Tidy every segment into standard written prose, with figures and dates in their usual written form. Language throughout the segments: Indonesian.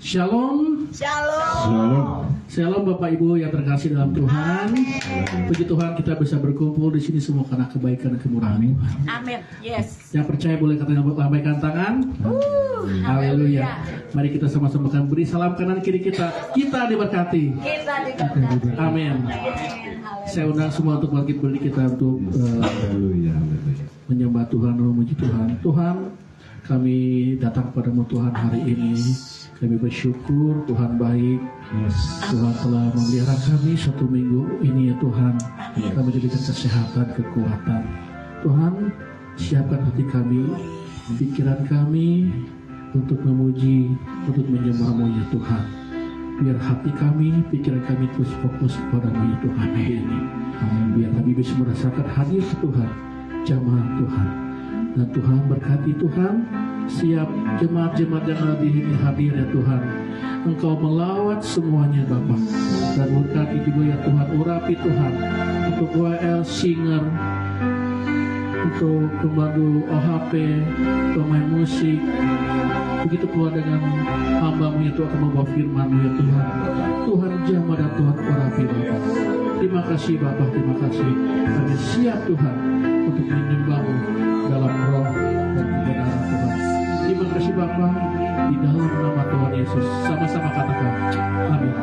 Shalom. Shalom. Shalom Bapak Ibu yang terkasih dalam Tuhan. Puji Tuhan kita bisa berkumpul di sini semua karena kebaikan dan kemurahan Tuhan. Amin. Yes. Yang percaya boleh lambaikan tangan. Haleluya. Mari kita sama-sama akan beri salam kanan kiri kita. Kita diberkati. Kita diberkati. Amin. Saya undang semua untuk bangkit berdiri kita untuk menyembah Tuhan dan memuji Tuhan. Tuhan, kami datang padamu Tuhan hari ini. Kami bersyukur Tuhan baik. Tuhan telah memelihara kami satu minggu ini ya Tuhan. Kami diberikan kesehatan, kekuatan. Tuhan, siapkan hati kami, pikiran kami untuk memuji, untuk menyembah-Mu ya Tuhan. Biar hati kami, pikiran kami terus fokus padamu ya Tuhan hari ini. Biar kami bisa merasakan hadir Tuhan, jamaah Tuhan. Dan Tuhan berkati Tuhan, siap jemaat-jemaat yang hadir ya Tuhan. Engkau melawat semuanya Bapa. Dan berkati juga ya Tuhan, urapi Tuhan untuk WL Singer, untuk pembantu OHP, pemain musik. Begitu pula dengan hamba-Mu itu akan membawa firman-Mu ya Tuhan. Tuhan jamah dan Tuhan urapi Bapa. Terima kasih Bapa, terima kasih. Kami siap Tuhan untuk menyembah-Mu dalam roh dan kebenaran Tuhan. Terima kasih Bapa, di dalam nama Tuhan Yesus. Sama-sama katakan amin.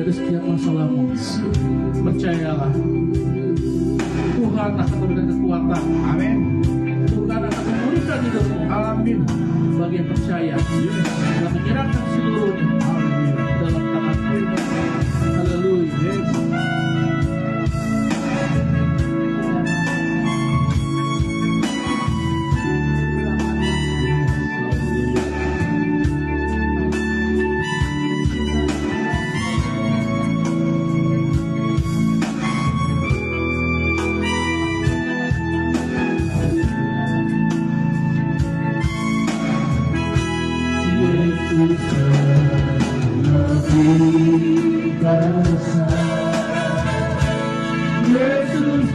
dari setiap masalahmu. Percayalah, Tuhan akan memberikan kekuatan. Amin. Tuhan akan memulihkan hidupmu. Amin. Bagi yang percaya dan menyerahkan seluruhnya dalam tangan-Mu. Haleluya. Yesus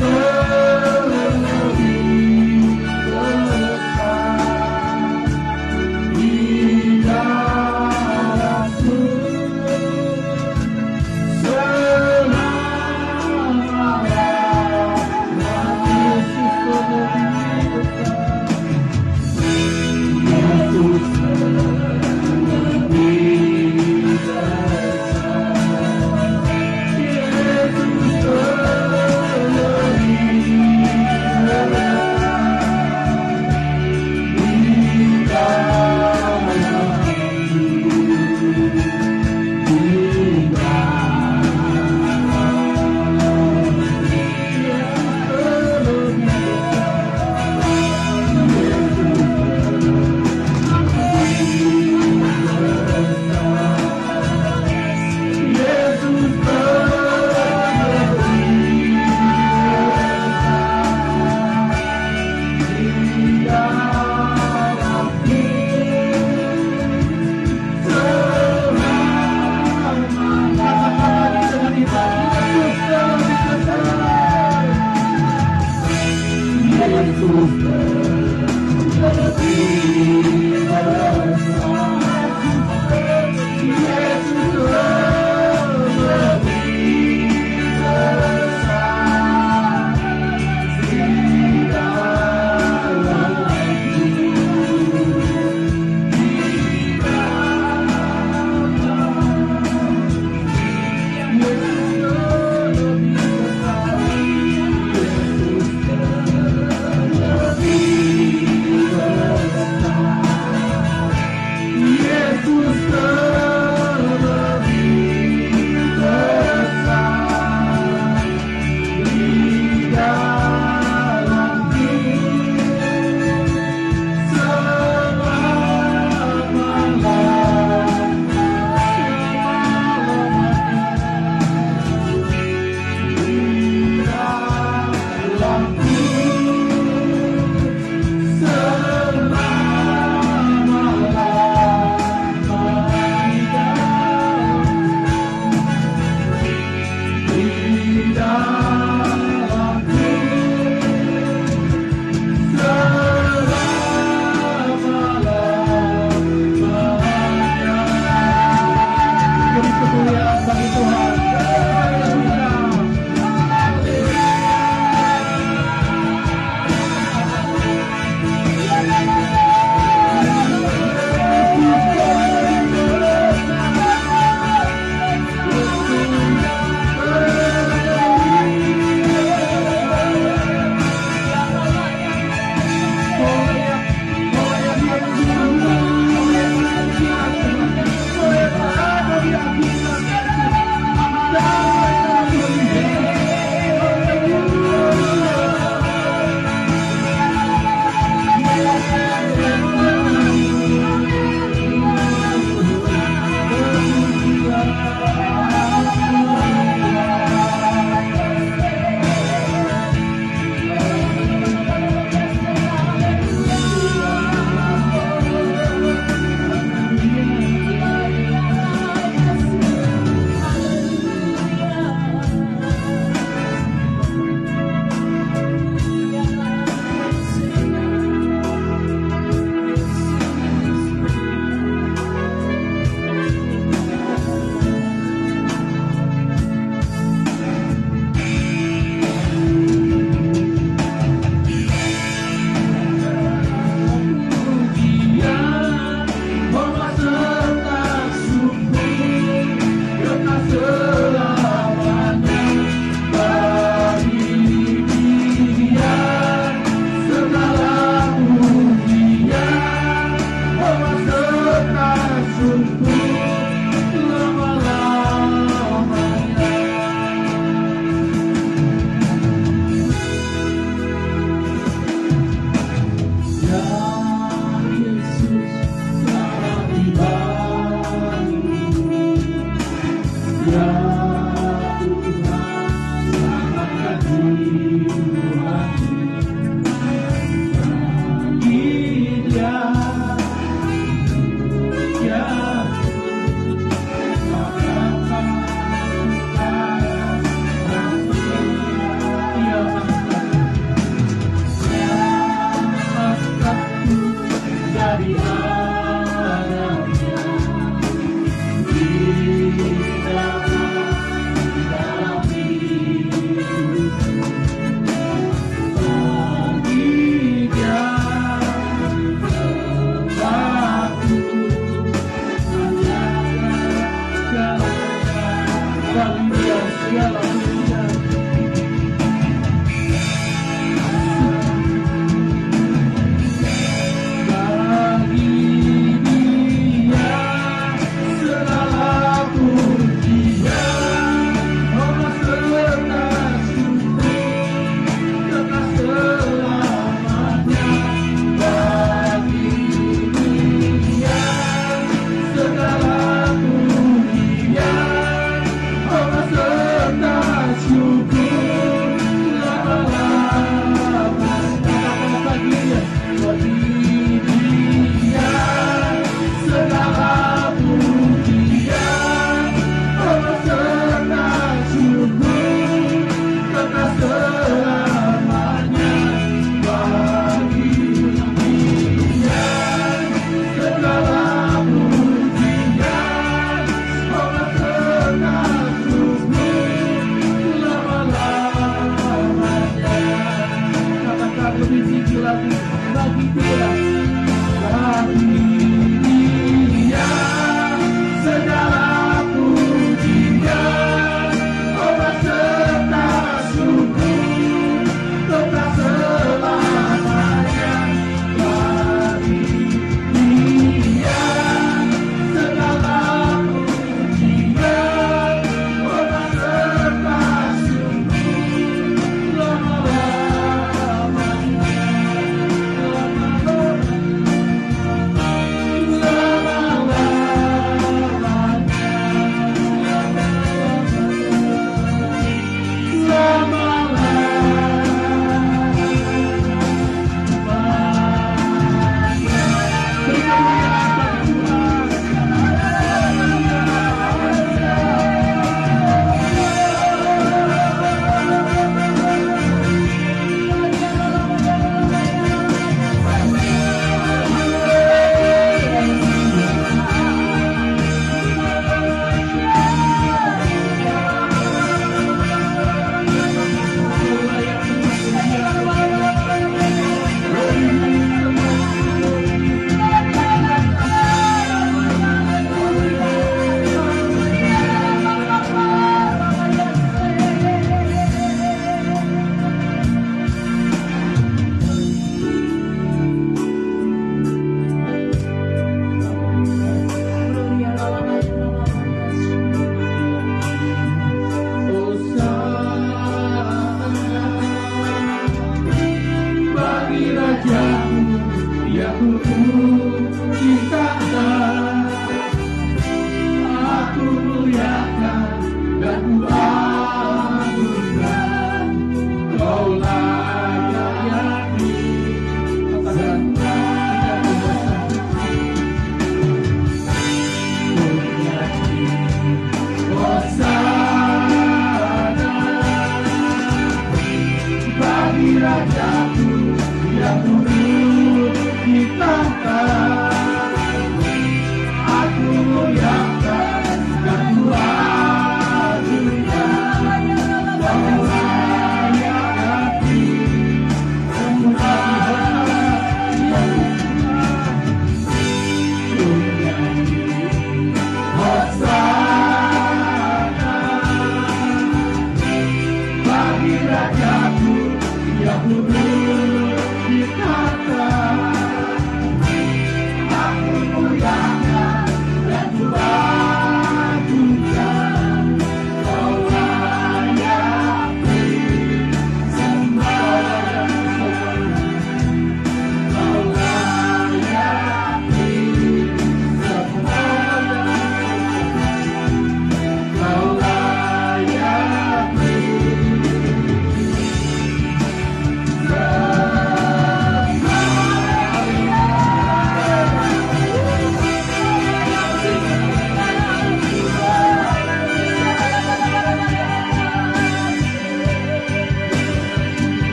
terlebih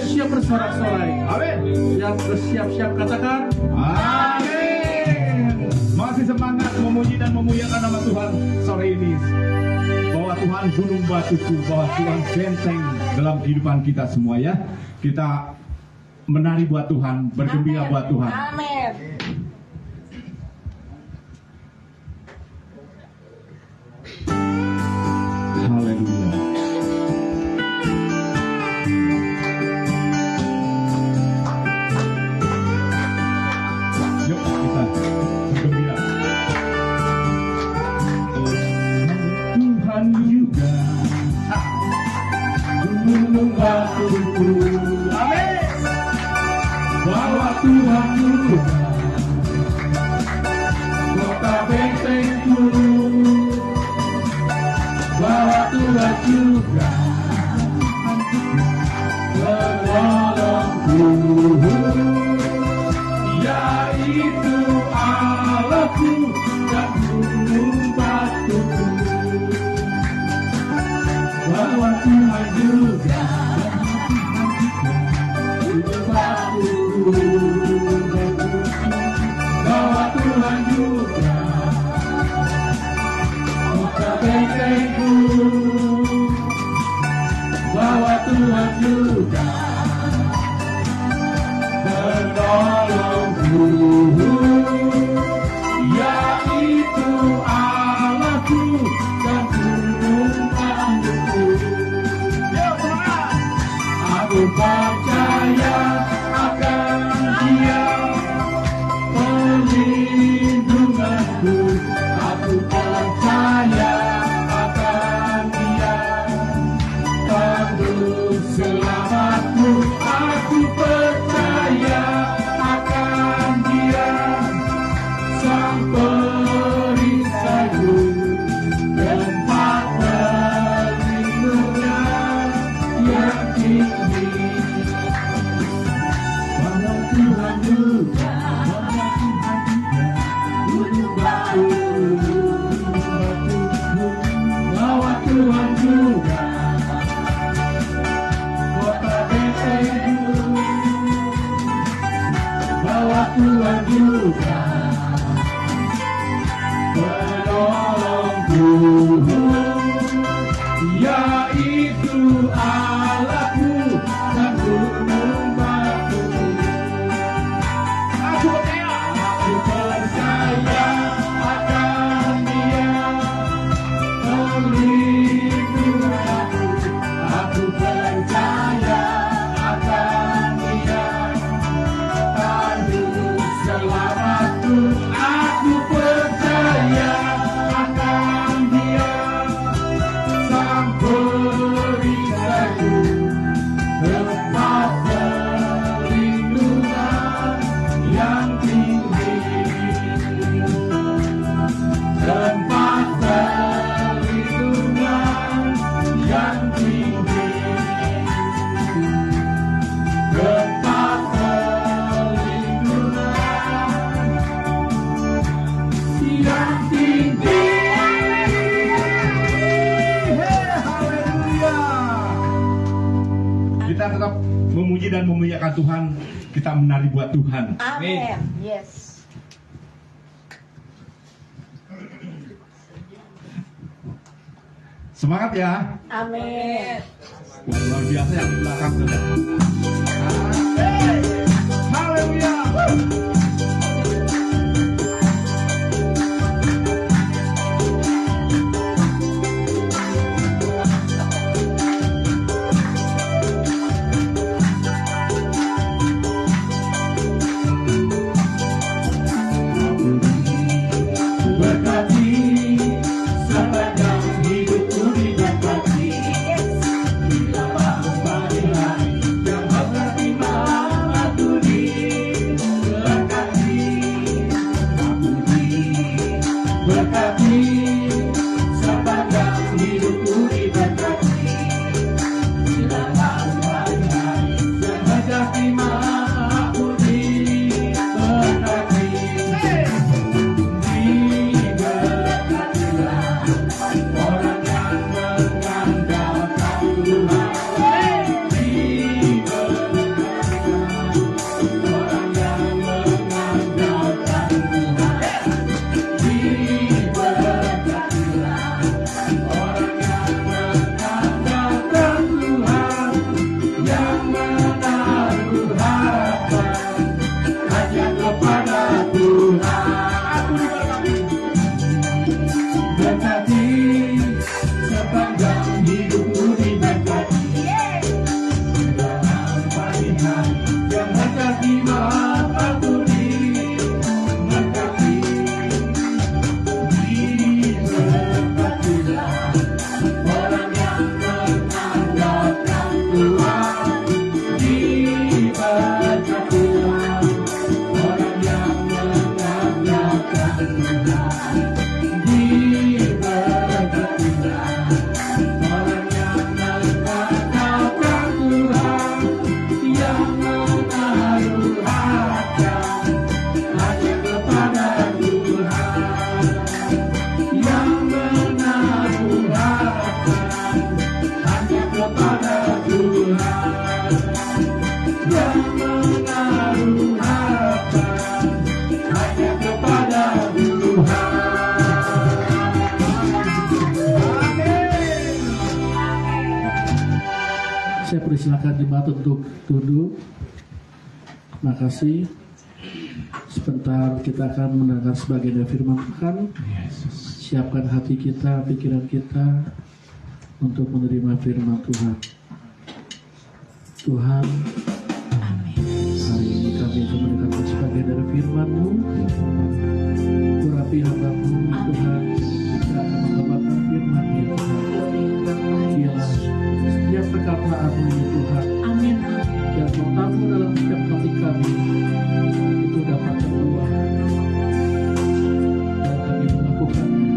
siap bersorak-sorai. Amin. Yang bersiap-siap katakan. Amin. Masih semangat memuji dan memuliakan nama Tuhan sore ini. Bahwa Tuhan gunung batuku, bahwa Tuhan benteng dalam kehidupan kita semua ya. Kita menari buat Tuhan, bergembira buat Tuhan. Amin. Haleluya. Yuk kita bergembira. Tuhan juga gunung batuku. Amin. Bahwa Tuhan juga kota bentengku. Bahwa Tuhan juga penolongku, yaitu Allahku dan gunung batuku. Bahwa Tuhan juga gunung batuku. Bahwa Tuhan juga kota bentengku. Bahwa Tuhan juga penolongku, yaitu Allahku dan gunung batuku. Aku percaya akan Dia perlindunganku. Aku percaya akan Dia tangguh selamatku. Aku percaya akan Dia sang perisaiku, tempat perlindungan yang tinggi. Bahwa Tuhan juga gunung batuku. Bahwa Tuhan juga kota bentengku. Bahwa Tuhan juga penolongku, yaitu Allahku dan gunung batuku. Aku percaya akan Dia perlindunganku. Aku percaya akan Dia tangguh selamatku. Aku percaya akan Dia sang perisaiku, tempat perlindungan yang tinggi. Tempat perlindungan yang tinggi. Tempat perlindungan yang tinggi. Haleluya. Kita tetap memuji dan memuliakan Tuhan. Kita menari buat Tuhan. Amin. Yes. Semangat ya. Amin. Luar biasa yang di belakang tuh. Haleluya. Berkati sepanjang hidupku diberkati. Bila pagi hari yang mengerti malam aku diberkati. Aku diberkati sepanjang hidupku diberkati. Bila pagi hari yang mengerti malam aku diberkati. Orang yang mengandalkan Tuhan diberkati. Saya persilakan jemaat untuk duduk. Terima kasih. Sebentar kita akan mendengar sebagian dari firman Tuhan. Siapkan hati kita, pikiran kita untuk menerima firman Tuhan. Tuhan, hari ini kami akan mendengarkan sebagian dari firman-Mu. Urapi hamba-Mu, Tuhan, kita akan mengabarkan firman-Mu, Tuhan. Biarlah setiap perkataan-Mu, Tuhan, yang bertamu dalam setiap hati kami, itu dapat keluar dan kami melakukannya.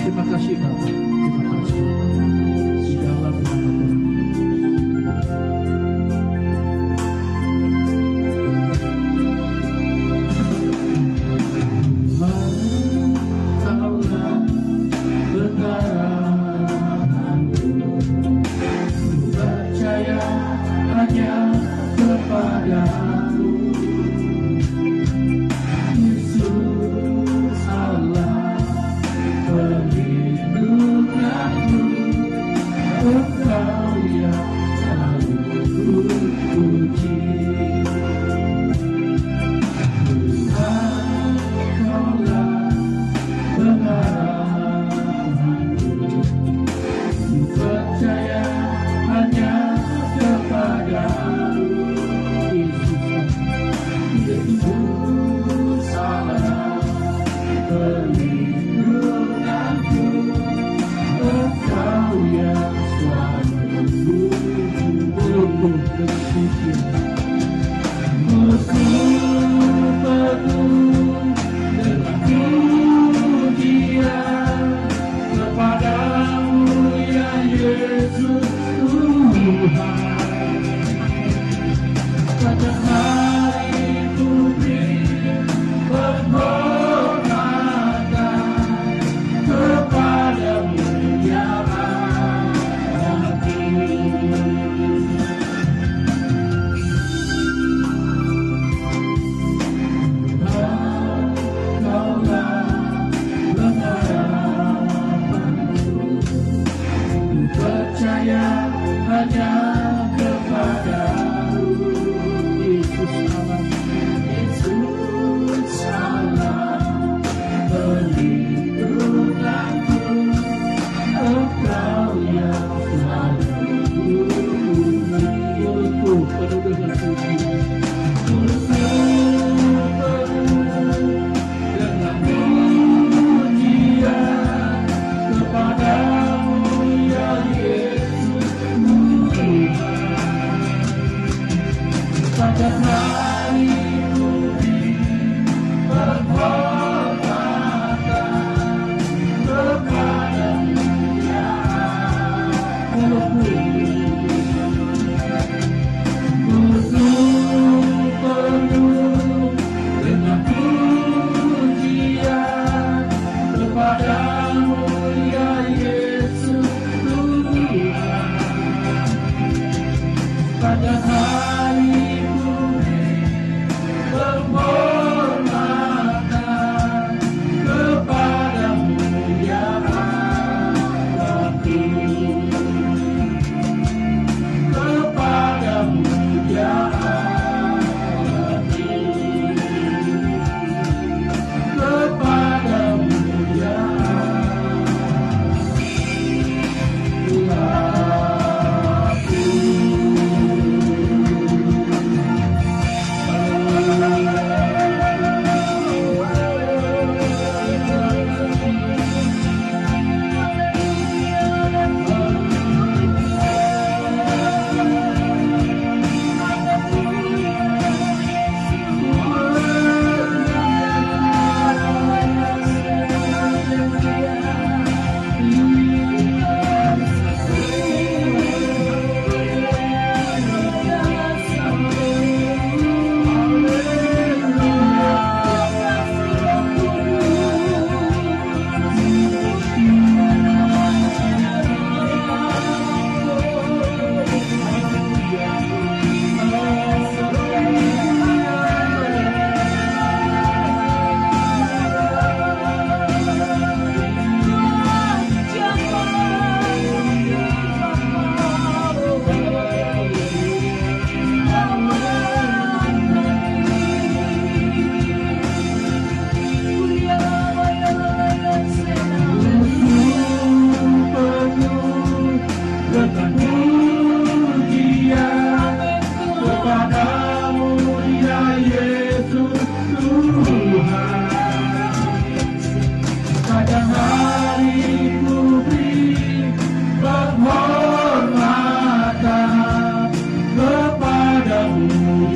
Terima kasih Bapa, terima kasih di dalam nama Tuhan.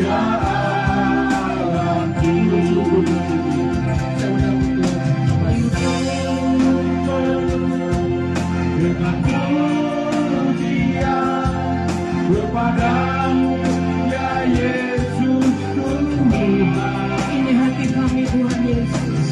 ya Allahku. Dengan pujian kepadamu ya Yesus Tuhan. Ini hati kami Tuhan Yesus.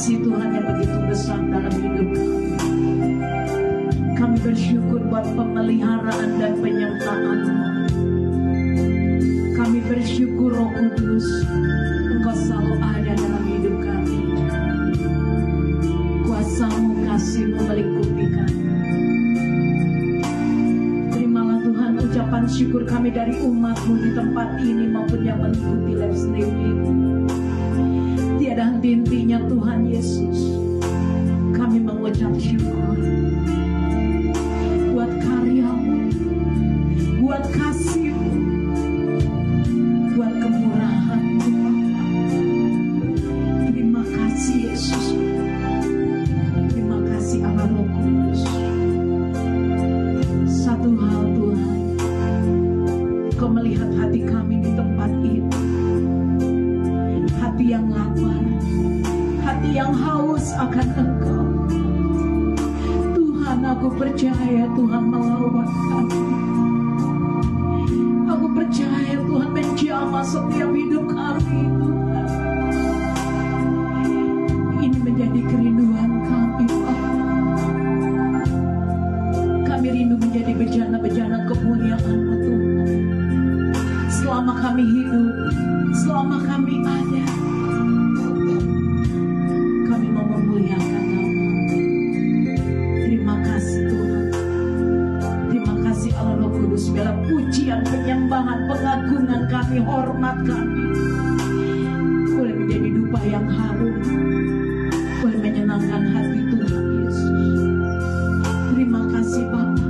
Kasih Tuhan yang begitu besar dalam hidup kami. Kami bersyukur buat pemeliharaan dan penyertaan-Mu. Kami bersyukur Roh Kudus, Engkau selalu ada dalam hidup kami. Kuasa-Mu, kasih-Mu melingkupi kami. Terimalah Tuhan ucapan syukur kami dari umat-Mu di tempat ini maupun yang mengikuti live streaming. Tiada henti-hentinya Tuhan Yesus, kami mengucap syukur buat karya-Mu, buat kasih-Mu, buat kemurahan-Mu. Terima kasih Yesus, terima kasih Allah Roh Kudus. Satu hal Tuhan, Kau melihat hati kami di tempat ini, hati yang lapar, hati yang haus akan Engkau. Tuhan, aku percaya Tuhan melawat kami. Aku percaya Tuhan menjamah setiap hidup kami, Tuhan. Ini menjadi kerinduan kami, Pak. Kami rindu menjadi bejana-bejana kemuliaan-Mu, Tuhan. Selama kami hidup, selama kami ada, kami mau memuliakan Nama. Terima kasih Tuhan. Terima kasih Allah Roh Kudus. Segala pujian, penyembahan, pengagungan kami, hormat kami boleh menjadi dupa yang harum, boleh menyenangkan hati Tuhan Yesus. Terima kasih Bapa.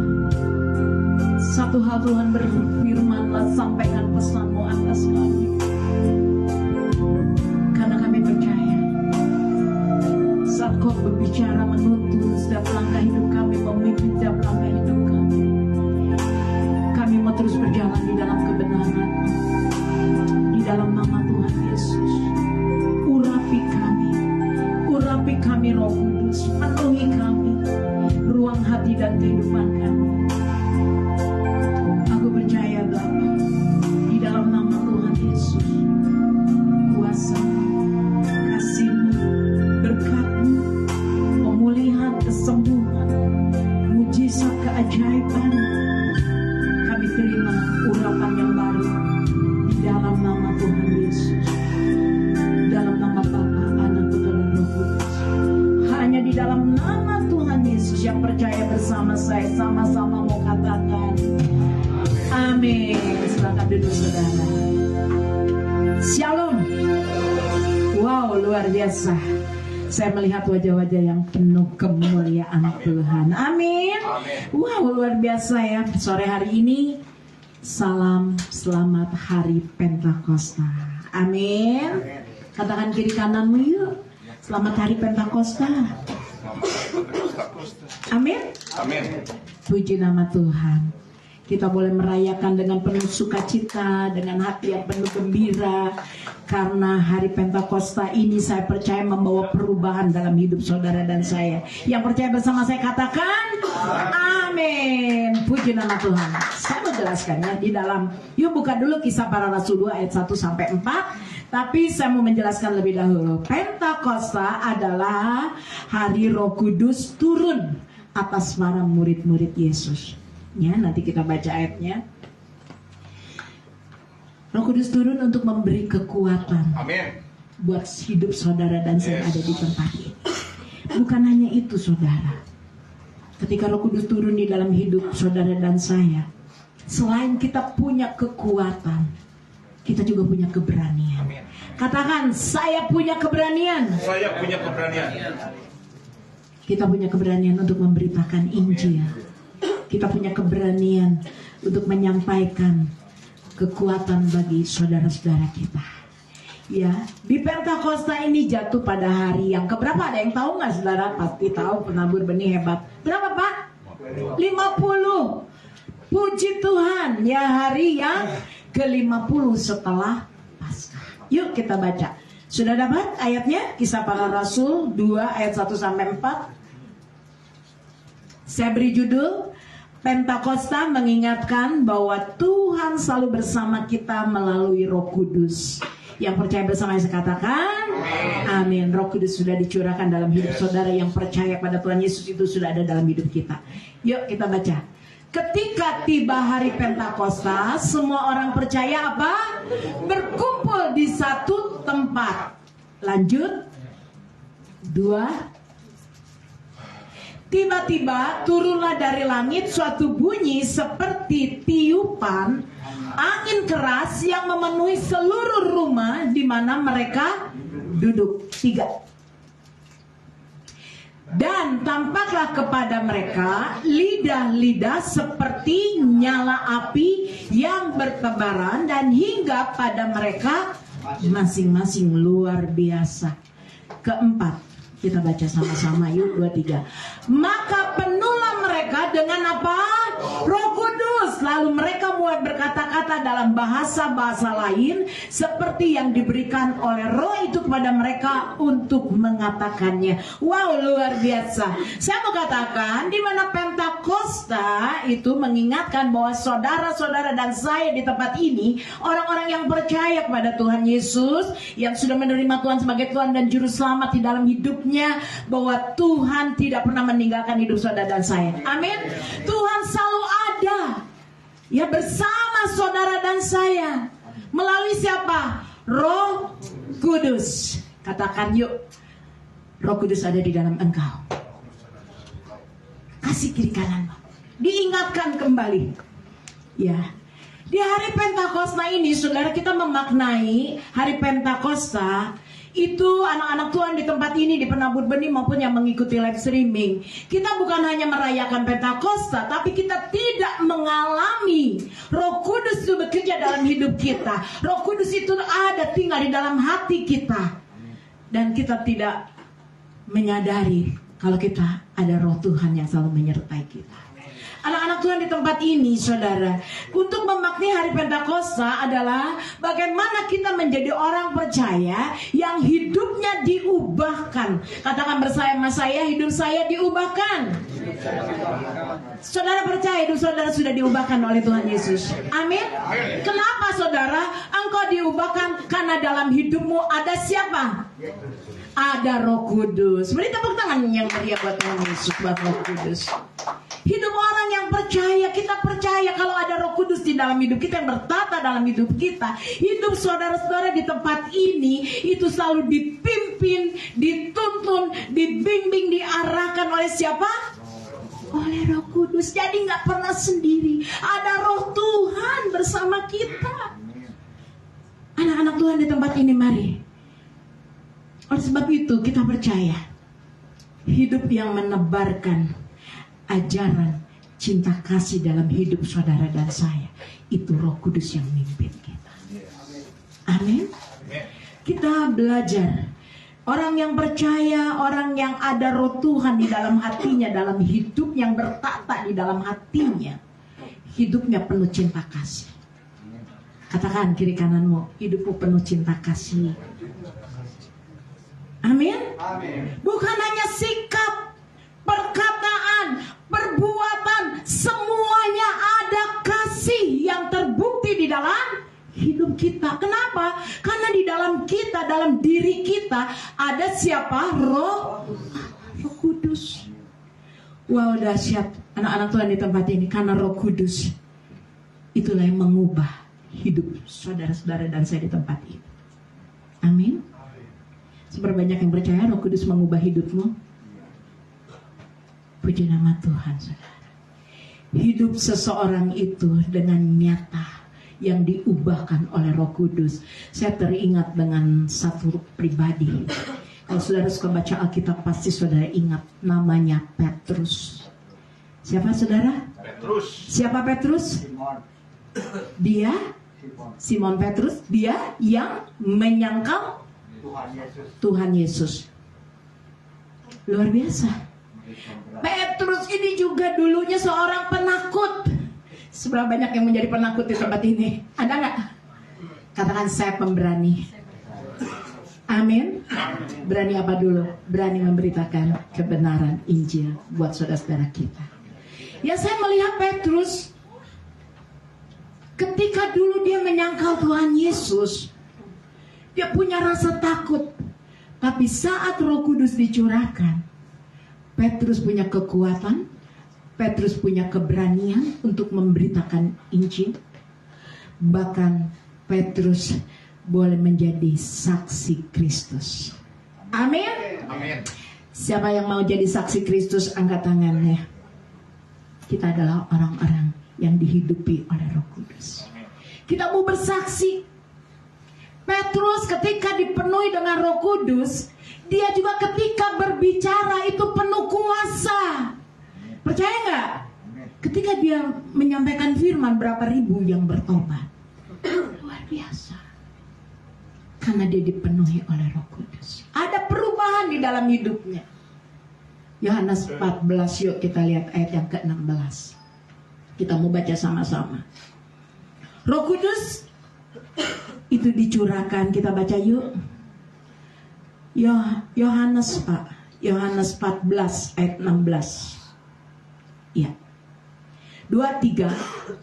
Satu hal Tuhan berfirman-Lah, sampaikan pesan-Mu atas kami. Karena kami percaya saat Kau berbicara menuntun setiap langkah hidup kami, memimpin setiap langkah hidup kami, kami mau terus berjalan di dalam kebenaran. Di dalam nama Tuhan Yesus, urapi kami Roh Kudus, penuhi kami, ruang hati dan kehidupan kami. Aku percaya Bapa, di dalam nama Tuhan Yesus, kuasa, kasih-Mu bersama saya, sama-sama mau katakan amin. Silakan duduk saudara. Shalom. Wow, luar biasa. Saya melihat wajah-wajah yang penuh kemuliaan Tuhan. Amin. Wow, luar biasa ya. Sore hari ini salam selamat hari Pentakosta. Amin. Katakan kiri kananmu yuk. Selamat hari Pentakosta. Amin. Amin. Puji nama Tuhan. Kita boleh merayakan dengan penuh sukacita, dengan hati yang penuh gembira. Karena hari Pentakosta ini saya percaya membawa perubahan dalam hidup saudara dan saya. Yang percaya bersama saya katakan amin. Puji nama Tuhan. Saya mau jelaskan ya di dalam, yuk buka dulu Kisah Para Rasul 2 ayat 1 sampai 4. Tapi saya mau menjelaskan lebih dahulu. Pentakosta adalah hari Roh Kudus turun atas para murid-murid Yesus. Ya, nanti kita baca ayatnya. Roh Kudus turun untuk memberi kekuatan. Amin. Buat hidup saudara dan saya ada di tempat ini. Bukan hanya itu saudara. Ketika Roh Kudus turun di dalam hidup saudara dan saya, selain kita punya kekuatan, kita juga punya keberanian. Amin. Katakan, saya punya keberanian. Saya punya keberanian. Kita punya keberanian untuk memberitakan Injil. Kita punya keberanian untuk menyampaikan kekuatan bagi saudara-saudara kita. Ya, di Pentakosta ini jatuh pada hari yang keberapa? Ada yang tahu nggak saudara? Pasti tahu, penabur benih hebat. Berapa Pak? 50. Puji Tuhan, ya hari yang ke-50 setelah Paskah. Yuk kita baca. Sudah dapat ayatnya? Kisah Para Rasul 2 ayat 1 sampai 4. Saya beri judul Pentakosta mengingatkan bahwa Tuhan selalu bersama kita melalui Roh Kudus. Yang percaya bersama saya katakan amin. Roh Kudus sudah dicurahkan dalam hidup saudara. Yang percaya pada Tuhan Yesus itu sudah ada dalam hidup kita. Yuk kita baca. Ketika tiba hari Pentakosta, semua orang percaya apa? Berkumpul di satu tempat. Lanjut. 2. Tiba-tiba turunlah dari langit suatu bunyi seperti tiupan angin keras yang memenuhi seluruh rumah di mana mereka duduk. 3. Dan tampaklah kepada mereka lidah-lidah seperti nyala api yang bertebaran dan hingga pada mereka masing-masing. Luar biasa. 4. Kita baca sama-sama yuk 2, 3. Maka penuhlah mereka dengan apa? Roh Kudus. Lalu mereka mulai berkata-kata dalam bahasa-bahasa lain seperti yang diberikan oleh Roh itu kepada mereka untuk mengatakannya. Wow, luar biasa. Saya mau katakan di mana Pentakosta itu mengingatkan bahwa saudara-saudara dan saya di tempat ini orang-orang yang percaya kepada Tuhan Yesus, yang sudah menerima Tuhan sebagai Tuhan dan Juru Selamat di dalam hidupnya, bahwa Tuhan tidak pernah meninggalkan hidup saudara dan saya. Amin. Tuhan selalu ada ya bersama saudara dan saya melalui siapa? Roh Kudus. Katakan yuk, Roh Kudus ada di dalam engkau. Kasih kiri kanan, diingatkan kembali. Ya, di hari Pentakosta ini saudara, kita memaknai hari Pentakosta itu anak-anak Tuhan di tempat ini, di Penabur Benih maupun yang mengikuti live streaming. Kita bukan hanya merayakan Pentakosta, tapi kita tidak mengalami Roh Kudus itu bekerja dalam hidup kita. Roh Kudus itu ada tinggal di dalam hati kita. Dan kita tidak menyadari kalau kita ada Roh Tuhan yang selalu menyertai kita. Anak-anak Tuhan di tempat ini saudara, untuk memaknai hari Pentakosta adalah bagaimana kita menjadi orang percaya yang hidupnya diubahkan. Katakan bersama saya, hidup saya diubahkan. Saudara percaya hidup saudara sudah diubahkan oleh Tuhan Yesus. Amin. Kenapa saudara engkau diubahkan? Karena dalam hidupmu ada siapa? Ada Roh Kudus. Beri tepuk tangan yang meriah buat Tuhan Yesus, buat Roh Kudus. Hidup orang yang percaya, kita percaya kalau ada Roh Kudus di dalam hidup kita, yang bertata dalam hidup kita. Hidup saudara-saudara di tempat ini itu selalu dipimpin, dituntun, dibimbing, diarahkan oleh siapa? Oleh Roh Kudus. Kudus. Jadi nggak pernah sendiri. Ada Roh Tuhan bersama kita. Anak-anak Tuhan di tempat ini, mari. Oleh sebab itu kita percaya hidup yang menebarkan ajaran cinta kasih dalam hidup saudara dan saya, itu Roh Kudus yang memimpin kita. Amin. Kita belajar. Orang yang percaya, orang yang ada Roh Tuhan di dalam hatinya, dalam hidup yang bertata di dalam hatinya, hidupnya penuh cinta kasih. Katakan kiri kananmu, hidupmu penuh cinta kasih. Amin. Bukan hanya sikap, perkataan, perbuatan, semuanya ada kasih yang terbukti di dalam hidup kita. Kenapa? Karena di dalam kita, dalam diri kita ada siapa? Roh Kudus. Wow, dahsyat anak-anak Tuhan di tempat ini. Karena Roh Kudus itulah yang mengubah hidup saudara-saudara dan saya di tempat ini. Amin. Seberapa banyak yang percaya Roh Kudus mengubah hidupmu? Puji nama Tuhan, saudara. Hidup seseorang itu dengan nyata yang diubahkan oleh Roh Kudus. Saya teringat dengan satu pribadi. Kalau saudara suka baca Alkitab, pasti saudara ingat namanya Petrus. Siapa saudara? Petrus. Siapa Petrus? Dia Simon Petrus. Dia yang menyangkal Tuhan Yesus. Luar biasa. Petrus ini juga dulunya seorang penakut. Seberapa banyak yang menjadi penakut di tempat ini? Ada nggak? Katakan saya pemberani. Amin. Berani apa dulu? Berani memberitakan kebenaran Injil buat saudara-saudara kita. Ya, saya melihat Petrus ketika dulu dia menyangkal Tuhan Yesus, dia punya rasa takut. Tapi saat Roh Kudus dicurahkan, Petrus punya kekuatan, Petrus punya keberanian untuk memberitakan Injil. Bahkan Petrus boleh menjadi saksi Kristus. Amin. Amin. Siapa yang mau jadi saksi Kristus, angkat tangannya. Kita adalah orang-orang yang dihidupi oleh Roh Kudus. Kita mau bersaksi. Petrus ketika dipenuhi dengan Roh Kudus, dia juga ketika berbicara itu penuh kuasa. Percaya nggak? Ketika dia menyampaikan firman, berapa ribu yang bertobat. Luar biasa. Karena dia dipenuhi oleh Roh Kudus. Ada perubahan di dalam hidupnya. Yohanes 14, yuk kita lihat ayat yang ke-16. Kita mau baca sama-sama. Roh Kudus itu dicurahkan, kita baca yuk. Yohanes 14 ayat 16. Ya. 2-3.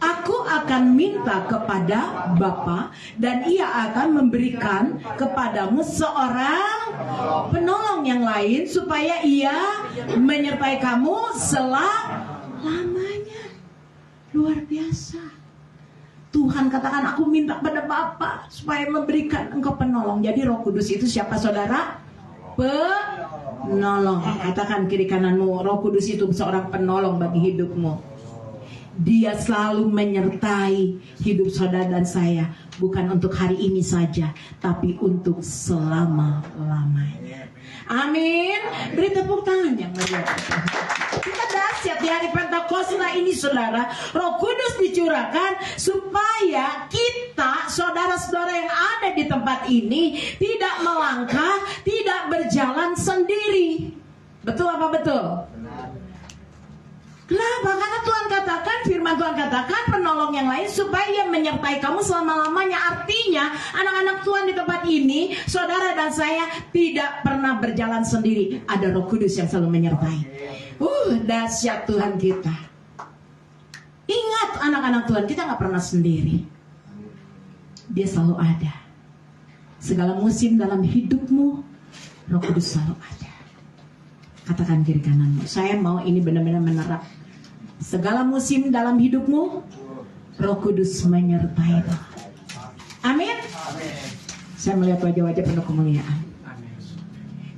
Aku akan minta kepada Bapa dan ia akan memberikan kepadamu seorang penolong yang lain supaya ia menyertai kamu selamanya. Luar biasa. Tuhan katakan, aku minta pada Bapa supaya memberikan engkau penolong. Jadi Roh Kudus itu siapa saudara? Penolong. Katakan kiri kananmu, Roh Kudus itu seorang penolong bagi hidupmu. Dia selalu menyertai hidup saudara dan saya. Bukan untuk hari ini saja, tapi untuk selama-lamanya. Amin. Beri tepuk tangan yang meriah. Kita dahsyat di hari Pentakosta ini, saudara. Roh Kudus dicurahkan supaya kita, saudara-saudara yang ada di tempat ini, tidak melangkah, tidak berjalan sendiri. Betul apa betul? Kenapa? Karena Tuhan katakan, firman Tuhan katakan, penolong yang lain supaya ia menyertai kamu selama-lamanya. Artinya, anak-anak Tuhan di tempat ini, saudara dan saya tidak pernah berjalan sendiri. Ada Roh Kudus yang selalu menyertai. Dahsyat Tuhan kita. Ingat anak-anak Tuhan, kita gak pernah sendiri. Dia selalu ada. Segala musim dalam hidupmu, Roh Kudus selalu ada. Katakan kiri kananmu, saya mau ini benar-benar menerap. Segala musim dalam hidupmu, Roh Kudus menyertai-mu. Amin. Saya melihat wajah-wajah penuh kemuliaan.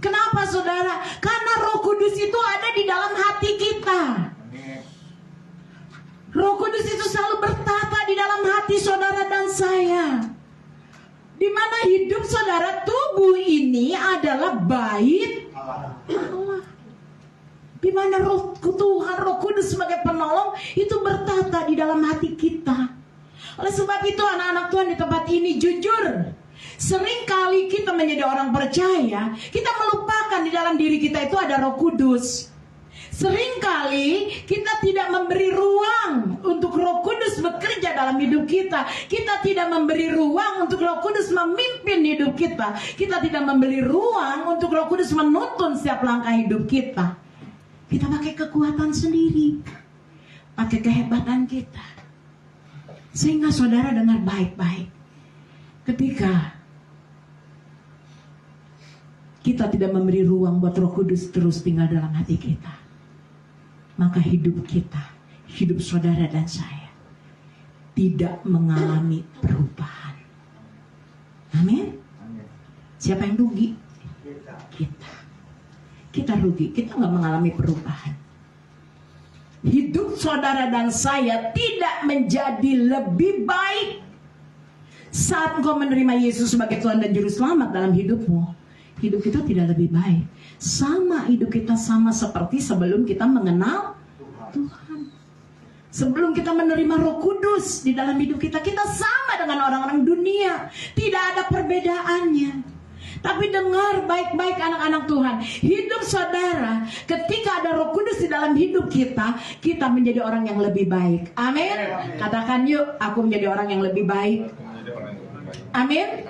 Kenapa saudara? Karena Roh Kudus itu ada di dalam hati kita. Roh Kudus itu selalu bertata di dalam hati saudara dan saya. Di mana hidup saudara, tubuh ini adalah bait Allah. Di mana Roh Tuhan, Roh Kudus sebagai penolong itu bertata di dalam hati kita. Oleh sebab itu anak-anak Tuhan di tempat ini, jujur, seringkali kita menjadi orang percaya, kita melupakan di dalam diri kita itu ada Roh Kudus. Seringkali kita tidak memberi ruang untuk Roh Kudus bekerja dalam hidup kita. Kita tidak memberi ruang untuk Roh Kudus memimpin hidup kita. Kita tidak memberi ruang untuk Roh Kudus menuntun setiap langkah hidup kita. Kita pakai kekuatan sendiri, pakai kehebatan kita. Sehingga saudara dengar baik-baik. Ketika kita tidak memberi ruang buat Roh Kudus terus tinggal dalam hati kita, maka hidup kita, hidup saudara dan saya tidak mengalami perubahan. Amin. Siapa yang rugi? Kita. Kita rugi, kita nggak mengalami perubahan. Hidup saudara dan saya tidak menjadi lebih baik saat engkau menerima Yesus sebagai Tuhan dan Juru Selamat dalam hidupmu. Hidup kita tidak lebih baik. Sama, hidup kita sama seperti sebelum kita mengenal Tuhan. Sebelum kita menerima Roh Kudus di dalam hidup kita, kita sama dengan orang-orang dunia. Tidak ada perbedaannya. Tapi dengar baik-baik anak-anak Tuhan. Hidup saudara, ketika ada Roh Kudus di dalam hidup kita, kita menjadi orang yang lebih baik. Amin. Katakan yuk, aku menjadi orang yang lebih baik. Amin.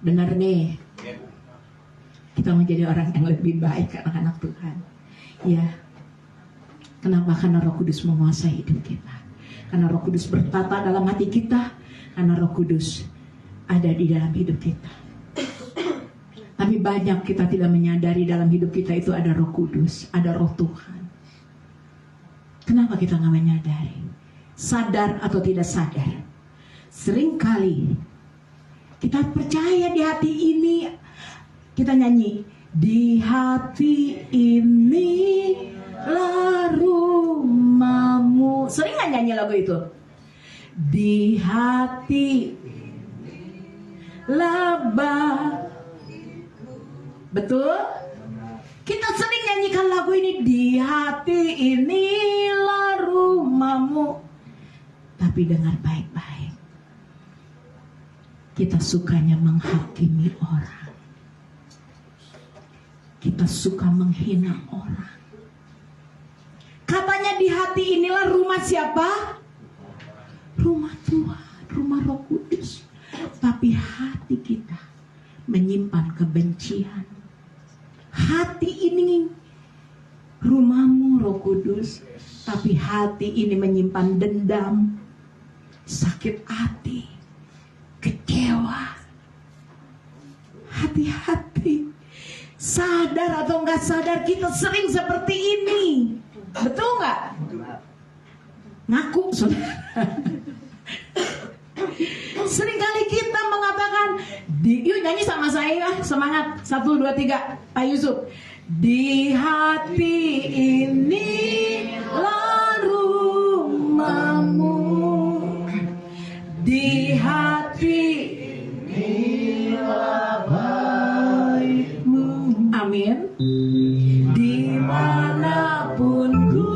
Benar nih. Kita menjadi orang yang lebih baik, anak-anak Tuhan. Ya. Kenapa? Karena Roh Kudus menguasai hidup kita. Karena Roh Kudus bertata dalam hati kita. Karena Roh Kudus ada di dalam hidup kita. Tapi banyak kita tidak menyadari dalam hidup kita itu ada Roh Kudus, ada Roh Tuhan. Kenapa kita nggak menyadari? Sadar atau tidak sadar? Seringkali kita percaya di hati ini. Kita nyanyi, di hati ini lah rumahmu. Sering nggak nyanyi lagu itu? Di hati lah betul? Kita sering nyanyikan lagu ini, di hati inilah rumahmu. Tapi dengar baik-baik. Kita sukanya menghakimi orang. Kita suka menghina orang. Katanya di hati inilah rumah siapa? Rumah Tuhan, rumah Roh Kudus. Tapi hati kita menyimpan kebencian. Hati ini rumahmu Roh Kudus, tapi hati ini menyimpan dendam, sakit hati, kecewa. Hati-hati. Sadar atau enggak sadar kita sering seperti ini. Betul enggak? Ngaku saudara. Seringkali kita mengatakan, yuk nyanyi sama saya, semangat, 1, 2, 3, Pak Yusuf. Di hati ini lah rumahmu, di hati ini lah baikmu. Amin. Dimanapun ku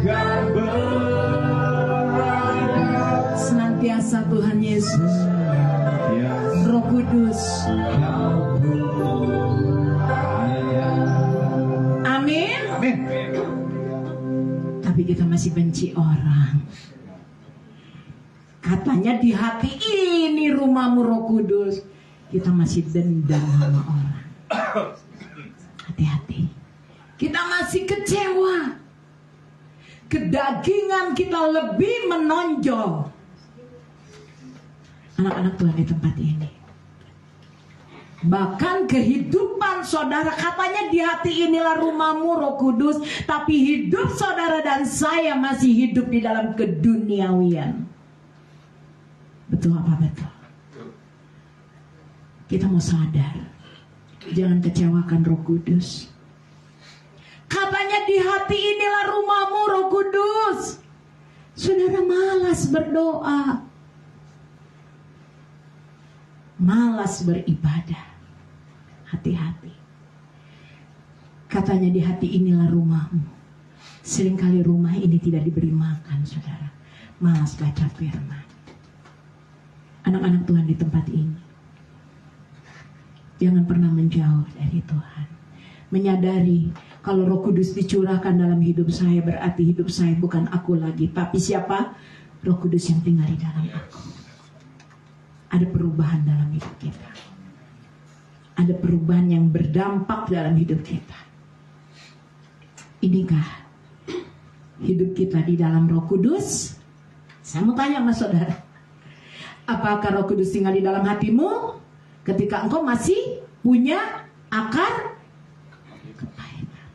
kan berada, senantiasa Tuhan Yesus, Roh Kudus. Amin. Amin. Tapi kita masih benci orang. Katanya di hati ini rumahmu Roh Kudus. Kita masih dendam sama orang. Hati-hati. Kita masih kecewa. Kedagingan kita lebih menonjol. Anak-anak Tuhan di tempat ini. Bahkan kehidupan saudara, katanya di hati inilah rumahmu Roh Kudus, tapi hidup saudara dan saya masih hidup di dalam keduniawian. Betul apa betul? Kita mau sadar, jangan kecewakan Roh Kudus. Katanya di hati inilah rumahmu Roh Kudus, Saudara malas berdoa, malas beribadah. Hati-hati. Katanya di hati inilah rumahmu. Seringkali rumah ini tidak diberi makan, saudara. Malas baca firman. Anak-anak Tuhan di tempat ini, jangan pernah menjauh dari Tuhan. Menyadari kalau Roh Kudus dicurahkan dalam hidup saya, berarti hidup saya bukan aku lagi, tapi siapa? Roh Kudus yang tinggal di dalam aku. Ada perubahan dalam hidup kita. Ada perubahan yang berdampak dalam hidup kita. Inikah hidup kita di dalam Roh Kudus? Saya mau tanya sama saudara, apakah Roh Kudus tinggal di dalam hatimu ketika engkau masih punya akar kepahitan?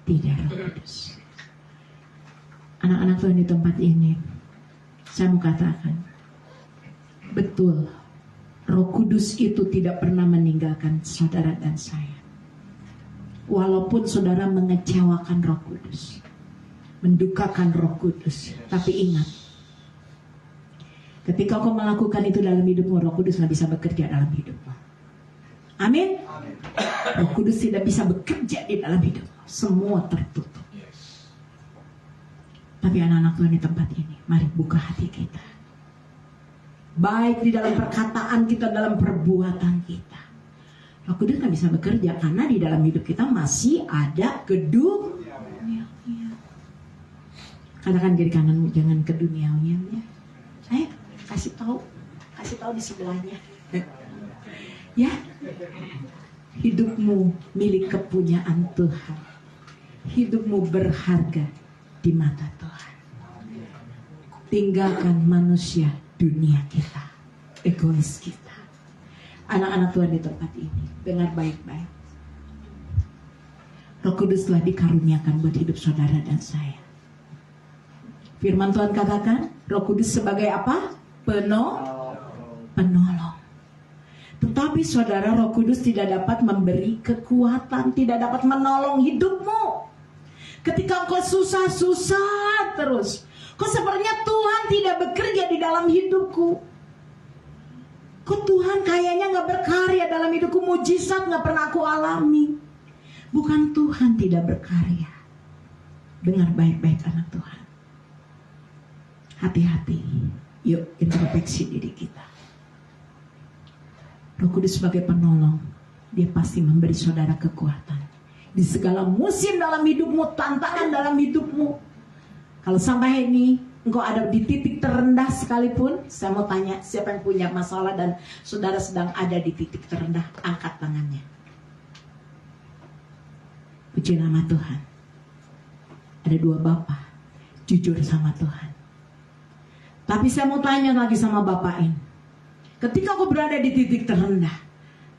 Tidak, Roh Kudus. Anak-anak Tuhan di tempat ini, saya mau katakan, betul, Roh Kudus itu tidak pernah meninggalkan saudara dan saya. Walaupun saudara mengecewakan Roh Kudus, mendukakan Roh Kudus, tapi ingat, ketika kau melakukan itu dalam hidupmu, Roh Kudus tidak bisa bekerja dalam hidupmu. Amin. Roh Kudus tidak bisa bekerja di dalam hidupmu. Semua tertutup. Tapi anak-anak Tuhan di tempat ini, mari buka hati kita. Baik di dalam perkataan kita, dalam perbuatan kita. Roh Kudus nggak bisa bekerja karena di dalam hidup kita masih ada keduniawian. Katakan kiri kananmu, jangan keduniawian ya. Saya kasih tahu di sebelahnya. Ya, hidupmu milik kepunyaan Tuhan. Hidupmu berharga di mata Tuhan. Tinggalkan manusia dunia kita, egois kita. Anak-anak Tuhan di tempat ini, dengar baik-baik. Roh Kudus telah dikaruniakan buat hidup saudara dan saya. Firman Tuhan katakan, Roh Kudus sebagai apa? Penolong. Tetapi saudara, Roh Kudus tidak dapat memberi kekuatan, tidak dapat menolong hidupmu. Ketika engkau susah-susah terus, kok sepertinya Tuhan tidak bekerja di dalam hidupku. Kok Tuhan kayaknya gak berkarya dalam hidupku, mujizat gak pernah aku alami. Bukan Tuhan tidak berkarya. Dengar baik-baik anak Tuhan. Hati-hati. Yuk introspeksi diri kita. Roh Kudus sebagai penolong, dia pasti memberi saudara kekuatan. Di segala musim dalam hidupmu, tantangan dalam hidupmu. Kalau sampai ini engkau ada di titik terendah sekalipun, saya mau tanya, siapa yang punya masalah dan saudara sedang ada di titik terendah, angkat tangannya. Puji nama Tuhan. Ada dua bapak jujur sama Tuhan. Tapi saya mau tanya lagi sama bapak ini, ketika kau berada di titik terendah,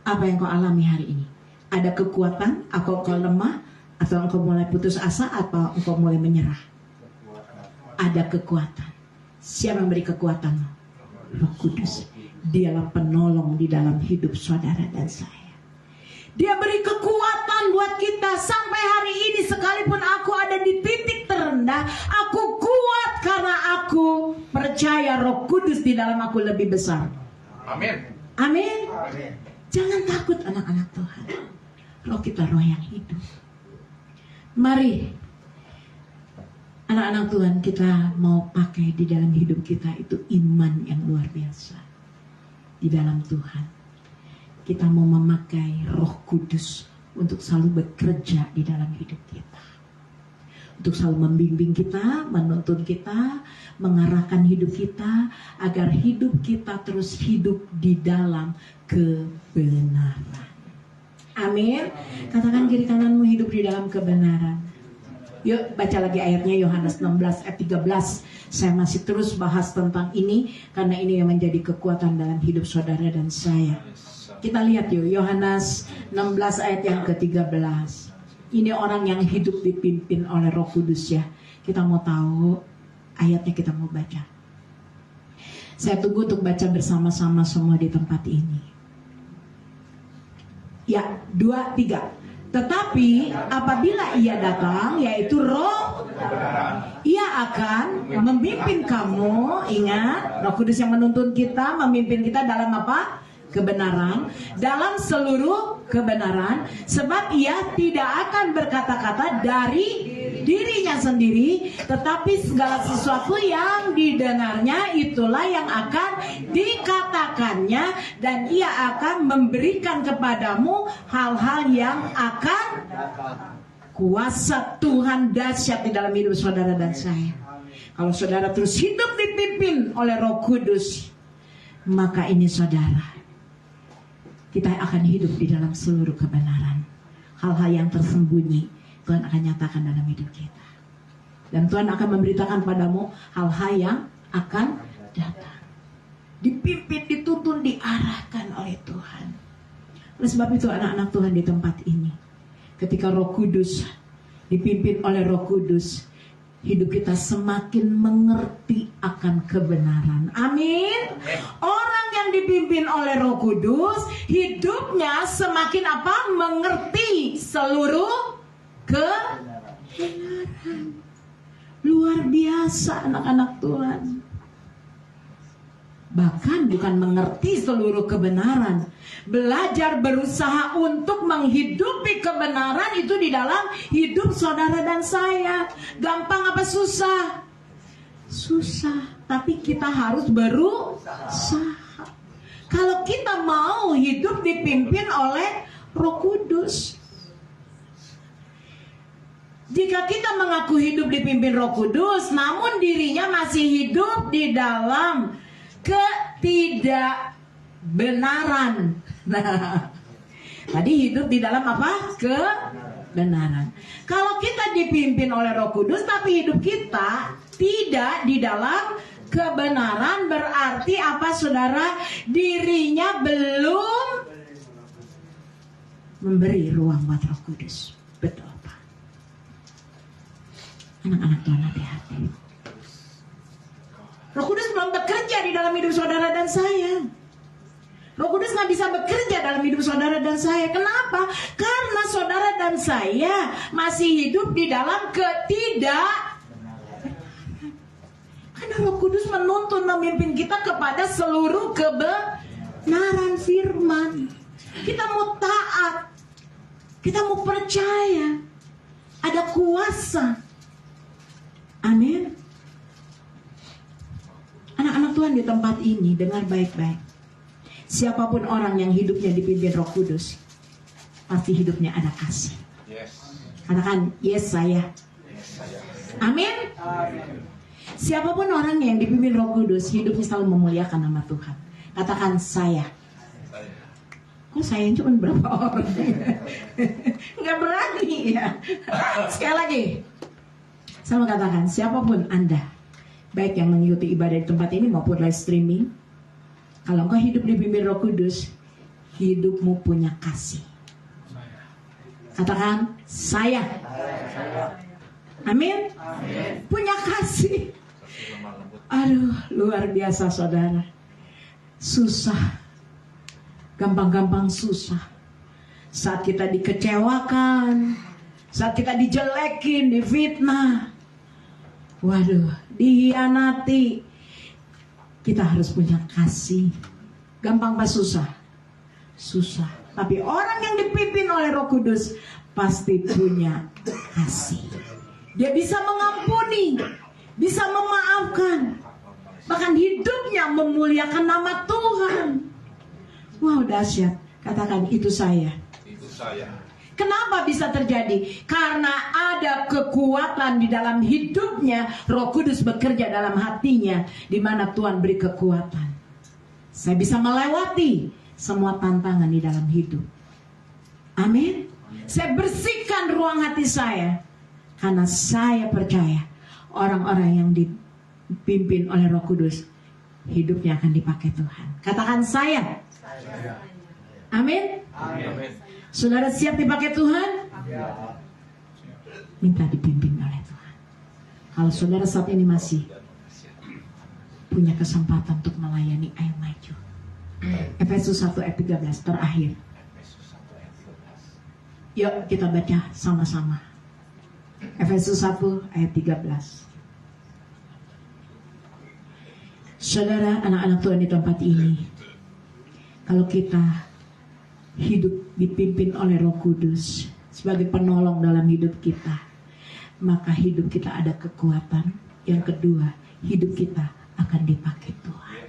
apa yang kau alami hari ini? Ada kekuatan, atau kau lemah, atau engkau mulai putus asa, atau engkau mulai menyerah? Ada kekuatan. Siapa yang beri kekuatan? Roh Kudus. Dialah penolong di dalam hidup saudara dan saya. Dia beri kekuatan buat kita. Sampai hari ini sekalipun aku ada di titik terendah, aku kuat karena aku percaya Roh Kudus di dalam aku lebih besar. Amin. Amin. Jangan takut anak-anak Tuhan. Roh kita roh yang hidup. Mari anak-anak Tuhan, kita mau pakai di dalam hidup kita itu iman yang luar biasa di dalam Tuhan. Kita mau memakai Roh Kudus untuk selalu bekerja di dalam hidup kita, untuk selalu membimbing kita, menuntun kita, mengarahkan hidup kita agar hidup kita terus hidup di dalam kebenaran. Amin. Katakan kiri kananmu, hidup di dalam kebenaran. Yuk baca lagi ayatnya, Yohanes 16 ayat 13. Saya masih terus bahas tentang ini karena ini yang menjadi kekuatan dalam hidup saudara dan saya. Kita lihat yuk, Yohanes 16 ayat yang ke-13. Ini orang yang hidup dipimpin oleh Roh Kudus ya. Kita mau tahu ayatnya, kita mau baca. Saya tunggu untuk baca bersama-sama semua di tempat ini. Ya, 2, 3. Tetapi apabila ia datang, yaitu Roh, ia akan memimpin kamu. Ingat, Roh Kudus yang menuntun kita, memimpin kita dalam apa? Kebenaran, dalam seluruh kebenaran. Sebab ia tidak akan berkata-kata dari dirinya sendiri, tetapi segala sesuatu yang didengarnya itulah yang akan dikatakannya, dan ia akan memberikan kepadamu hal-hal yang akan kuasa Tuhan dahsyat di dalam hidup saudara dan saya. Kalau saudara terus hidup dipimpin oleh Roh Kudus, maka ini saudara, kita akan hidup di dalam seluruh kebenaran. Hal-hal yang tersembunyi Tuhan akan nyatakan dalam hidup kita. Dan Tuhan akan memberitakan padamu hal-hal yang akan datang. Dipimpin, dituntun, diarahkan oleh Tuhan. Oleh sebab itu anak-anak Tuhan di tempat ini, ketika Roh Kudus dipimpin oleh Roh Kudus, hidup kita semakin mengerti akan kebenaran. Amin. Orang yang dipimpin oleh Roh Kudus, hidupnya semakin apa? Mengerti seluruh kebenaran. Luar biasa anak-anak Tuhan. Bahkan bukan mengerti seluruh kebenaran, belajar berusaha untuk menghidupi kebenaran itu di dalam hidup saudara dan saya. Gampang apa susah? Susah, tapi kita harus berusaha. Kalau kita mau hidup dipimpin oleh Roh Kudus. Jika kita mengaku hidup dipimpin Roh Kudus, namun dirinya masih hidup di dalam ketidakbenaran. Nah, tadi hidup di dalam apa? Kebenaran. Kalau kita dipimpin oleh Roh Kudus tapi hidup kita tidak di dalam kebenaran, berarti apa saudara? Dirinya belum memberi ruang buat Roh Kudus. Betul Pak? Anak-anak Tuhan, hati-hati. Roh Kudus belum bekerja di dalam hidup saudara dan saya. Roh Kudus nggak bisa bekerja dalam hidup saudara dan saya. Kenapa? Karena saudara dan saya masih hidup di dalam Karena Roh Kudus menuntun, memimpin kita kepada seluruh kebenaran firman. Kita mau taat, kita mau percaya, ada kuasa. Amin. Anak-anak Tuhan di tempat ini, dengar baik-baik. Siapapun orang yang hidupnya dipimpin Roh Kudus, pasti hidupnya ada kasih. Katakan, yes saya. Amin. Siapapun orang yang dipimpin Roh Kudus, hidupnya selalu memuliakan nama Tuhan. Katakan saya. Kok saya cuma berapa orang? Nggak berani ya. Sekali lagi, saya mau katakan, siapapun Anda, baik yang mengikuti ibadah di tempat ini maupun live streaming, kalau engkau hidup dipimpin Roh Kudus, hidupmu punya kasih. Katakan, saya. Amin. Punya kasih. Aduh, luar biasa saudara. Susah. Gampang-gampang susah. Saat kita dikecewakan, saat kita dijelekin, difitnah, waduh, dihianati, kita harus punya kasih. Gampang apa susah? Susah. Tapi orang yang dipimpin oleh Roh Kudus pasti punya kasih. Dia bisa mengampuni, bisa memaafkan, bahkan hidupnya memuliakan nama Tuhan. Wow, dahsyat. Katakan, itu saya. Itu saya. Kenapa bisa terjadi? Karena ada kekuatan di dalam hidupnya. Roh Kudus bekerja dalam hatinya, di mana Tuhan beri kekuatan. Saya bisa melewati semua tantangan di dalam hidup. Amin. Saya bersihkan ruang hati saya, karena saya percaya orang-orang yang dipimpin oleh Roh Kudus, hidupnya akan dipakai Tuhan. Katakan, saya. Amin. Amin. Saudara siap dipakai Tuhan? Minta dipimpin oleh Tuhan. Kalau saudara saat ini masih punya kesempatan untuk melayani, ayo maju. Efesus 1 ayat 13 terakhir. Yuk kita baca sama-sama. Efesus 1 ayat 13. Saudara, anak-anak Tuhan di tempat ini, kalau kita hidup dipimpin oleh Roh Kudus sebagai penolong dalam hidup kita, maka hidup kita ada kekuatan. Yang kedua, hidup kita akan dipakai Tuhan.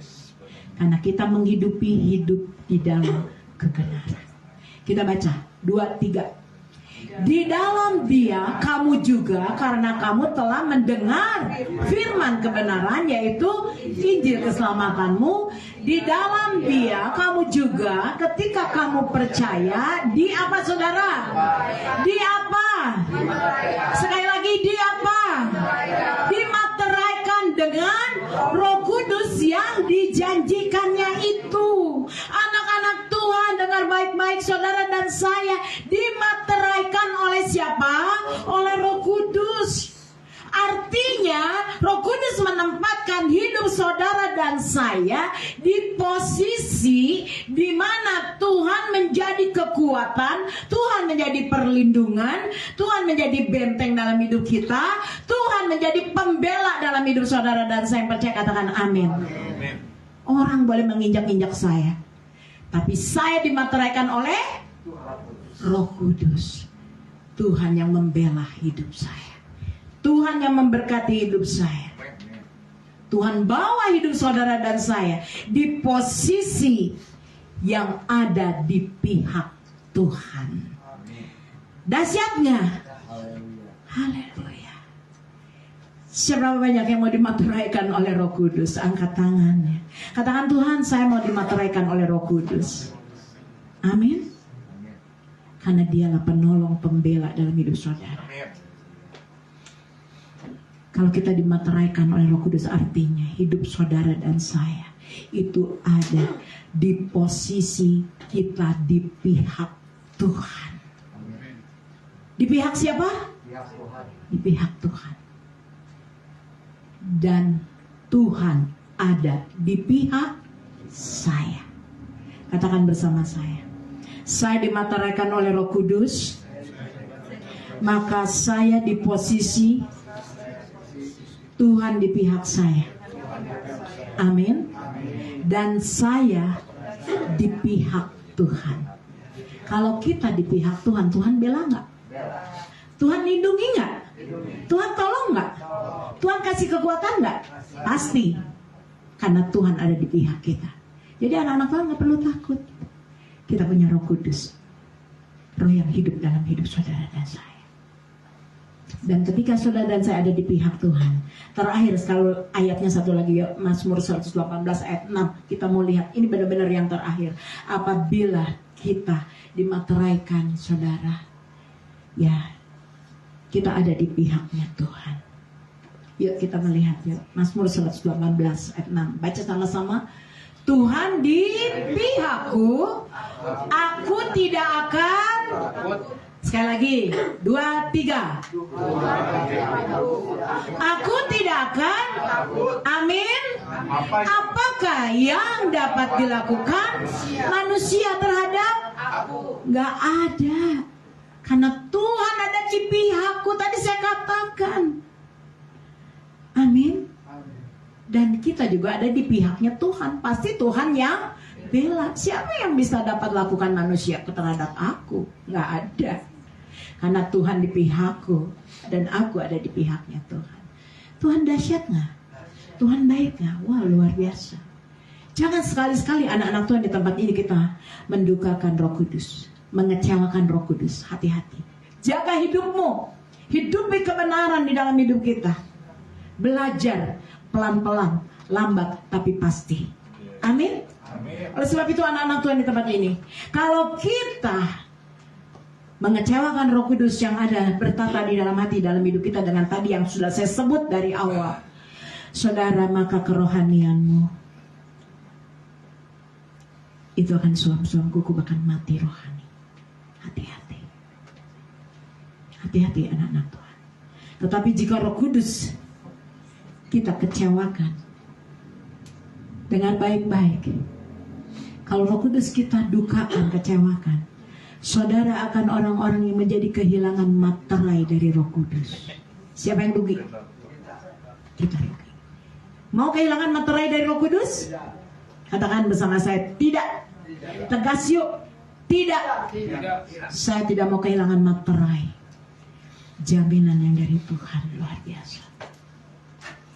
Karena kita menghidupi hidup di dalam kebenaran. Kita baca 2-3. Di dalam Dia kamu juga, karena kamu telah mendengar firman kebenaran, yaitu Injil keselamatanmu. Di dalam Dia kamu juga, ketika kamu percaya, di apa saudara? Di apa? Sekali lagi, di apa? Dimateraikan dengan Roh Kudus yang dijanjikannya itu. Anak-anak Tuhan, dengar baik-baik saudara dan saya, dimateraikan oleh siapa? Oleh Roh Kudus. Artinya Roh Kudus menempatkan hidup saudara dan saya di posisi di mana Tuhan menjadi kekuatan, Tuhan menjadi perlindungan, Tuhan menjadi benteng dalam hidup kita, Tuhan menjadi pembela dalam hidup saudara dan saya. Yang percaya katakan amin. Orang boleh menginjak-injak saya, tapi saya dimateraikan oleh Roh Kudus. Tuhan yang membela hidup saya, Tuhan yang memberkati hidup saya. Tuhan bawa hidup saudara dan saya di posisi yang ada di pihak Tuhan. Dahsyatnya. Haleluya. Seberapa banyak yang mau dimateraikan oleh Roh Kudus? Angkat tangannya. Katakan, Tuhan, saya mau dimateraikan oleh Roh Kudus. Amin. Karena Dialah penolong, pembela dalam hidup saudara. Kalau kita dimateraikan oleh Roh Kudus, artinya hidup saudara dan saya itu ada di posisi kita di pihak Tuhan. Di pihak siapa? Di pihak Tuhan. Dan Tuhan ada di pihak saya. Katakan bersama saya. Saya dimateraikan oleh Roh Kudus, maka saya di posisi Tuhan di pihak saya. Amin. Dan saya di pihak Tuhan. Kalau kita di pihak Tuhan, Tuhan bela nggak? Tuhan lindungi nggak? Tuhan tolong nggak? Tuhan kasih kekuatan nggak? Pasti. Karena Tuhan ada di pihak kita. Jadi anak-anak Tuhan nggak perlu takut. Kita punya Roh Kudus, Roh yang hidup dalam hidup saudara dan saya. Dan ketika saudara dan saya ada di pihak Tuhan, terakhir kalau ayatnya satu lagi, Mazmur 118 ayat 6, kita mau lihat ini benar-benar yang terakhir. Apabila kita dimateraikan saudara, ya kita ada di pihaknya Tuhan. Yuk kita melihat yuk Mazmur 118 ayat 6. Baca sama-sama. Tuhan di pihakku, aku tidak akan. Sekali lagi, 2, 3. Aku tidak akan. Amin. Apakah yang dapat dilakukan manusia terhadap aku? Gak ada. Karena Tuhan ada di pihakku. Tadi saya katakan. Amin. Dan kita juga ada di pihaknya Tuhan. Pasti Tuhan yang bela. Siapa yang bisa dapat lakukan manusia terhadap aku? Gak ada. Karena Tuhan di pihakku dan aku ada di pihaknya Tuhan. Tuhan dahsyat gak? Tuhan baik gak? Wah, luar biasa. Jangan sekali-sekali anak-anak Tuhan di tempat ini kita mendukakan Roh Kudus, mengecewakan Roh Kudus. Hati-hati. Jaga hidupmu. Hidupi kebenaran di dalam hidup kita. Belajar pelan-pelan, lambat tapi pasti. Amin. Oleh sebab itu anak-anak Tuhan di tempat ini, kalau kita mengecewakan Roh Kudus yang ada bertata di dalam hati, dalam hidup kita dengan tadi yang sudah saya sebut dari awal, saudara, maka kerohanianmu itu akan suam-suam kuku, bahkan mati rohani. Hati-hati. Hati-hati anak-anak Tuhan. Tetapi jika Roh Kudus kita kecewakan, dengar baik-baik. Kalau Roh Kudus kita dukakan, kecewakan, Saudara akan orang-orang yang menjadi kehilangan materai dari Roh Kudus. Siapa yang rugi? Kita rugi. Mau kehilangan materai dari Roh Kudus? Katakan bersama saya, tidak. Tegas yuk. Tidak. Saya tidak mau kehilangan materai. Jaminan yang dari Tuhan luar biasa.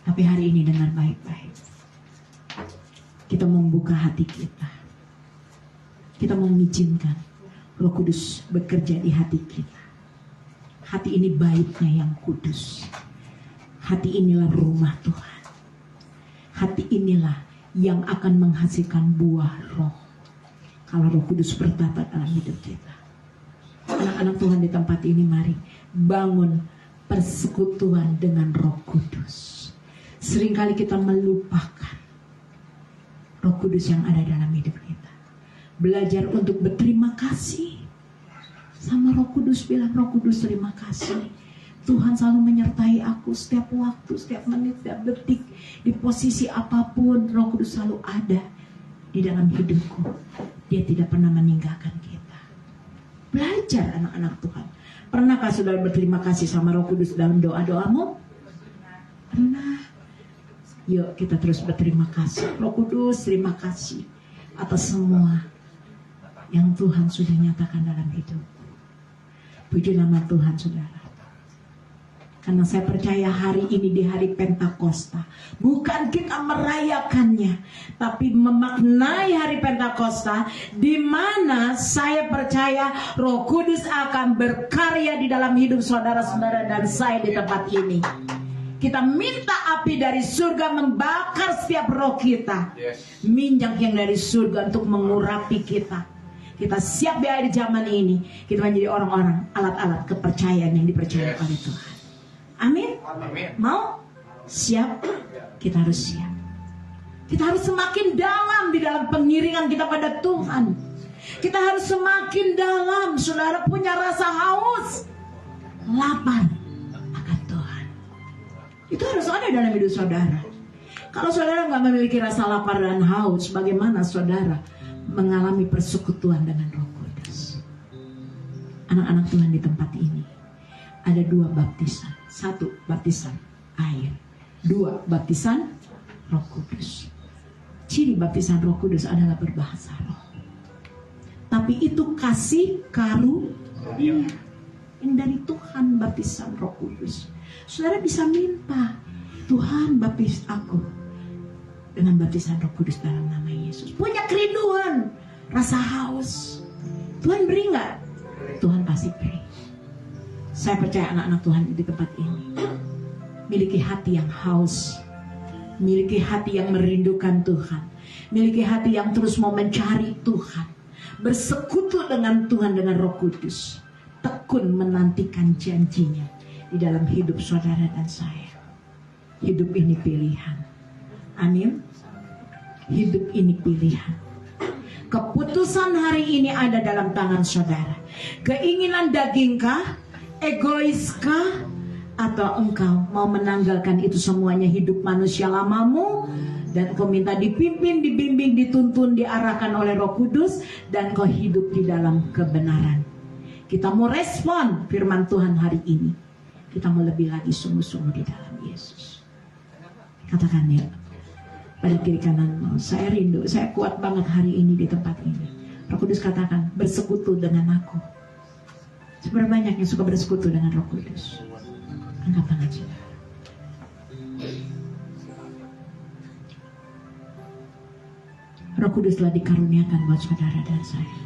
Tapi hari ini dengar baik-baik. Kita membuka hati kita. Kita mengizinkan Roh Kudus bekerja di hati kita. Hati ini baiknya yang kudus. Hati inilah rumah Tuhan. Hati inilah yang akan menghasilkan buah roh. Kalau Roh Kudus bertata dalam hidup kita. Anak-anak Tuhan di tempat ini, mari bangun persekutuan dengan Roh Kudus. Seringkali kita melupakan Roh Kudus yang ada dalam hidup kita. Belajar untuk berterima kasih. Sama Roh Kudus, bilang, Roh Kudus terima kasih. Tuhan selalu menyertai aku setiap waktu, setiap menit, setiap detik. Di posisi apapun, Roh Kudus selalu ada di dalam hidupku. Dia tidak pernah meninggalkan kita. Belajar anak-anak Tuhan. Pernahkah saudara berterima kasih sama Roh Kudus dalam doa-doamu? Pernah. Yuk kita terus berterima kasih. Roh Kudus terima kasih atas semua yang Tuhan sudah nyatakan dalam hidup. Puji nama Tuhan saudara. Karena saya percaya hari ini di hari Pentakosta, bukan kita merayakannya, tapi memaknai hari Pentakosta, di mana saya percaya Roh Kudus akan berkarya di dalam hidup saudara-saudara dan saya di tempat ini. Kita minta api dari surga membakar setiap roh kita, minyak yang dari surga untuk mengurapi kita. Kita siap di akhir zaman ini, kita menjadi orang-orang alat-alat kepercayaan yang dipercaya oleh Tuhan. Amin. Mau? Siap? Kita harus siap. Kita harus semakin dalam di dalam pengiringan kita pada Tuhan. Kita harus semakin dalam. Saudara punya rasa haus, lapar akan Tuhan. Itu harus ada dalam hidup saudara. Kalau saudara nggak memiliki rasa lapar dan haus, bagaimana saudara mengalami persekutuan dengan Roh Kudus? Anak-anak Tuhan di tempat ini ada 2 baptisan. 1 baptisan air, 2 baptisan Roh Kudus. Ciri baptisan Roh Kudus adalah berbahasa roh. Tapi itu kasih karunia yang dari Tuhan, baptisan Roh Kudus. Saudara bisa minta, Tuhan baptis aku dengan baptisan Roh Kudus dalam nama Yesus. Punya kerinduan, rasa haus, Tuhan beri nggak? Tuhan pasti beri. Saya percaya anak-anak Tuhan di tempat ini miliki hati yang haus, miliki hati yang merindukan Tuhan, miliki hati yang terus mau mencari Tuhan, bersekutu dengan Tuhan dengan Roh Kudus, tekun menantikan janjinya di dalam hidup saudara dan saya. Hidup ini pilihan. Amin. Hidup ini pilihan. Keputusan hari ini ada dalam tangan saudara. Keinginan dagingkah, egoiskah, atau engkau mau menanggalkan itu semuanya, hidup manusia lamamu, dan kau minta dipimpin, dibimbing, dituntun, diarahkan oleh Roh Kudus, dan kau hidup di dalam kebenaran. Kita mau respon firman Tuhan hari ini. Kita mau lebih lagi sungguh-sungguh di dalam Yesus. Katakan ya pada kiri kananmu, saya rindu, saya kuat banget hari ini di tempat ini. Roh Kudus katakan, bersekutu dengan aku. Seberapa banyak yang suka bersekutu dengan Roh Kudus? Angkat tangan saudara. Roh Kudus telah dikaruniakan buat saudara dan saya.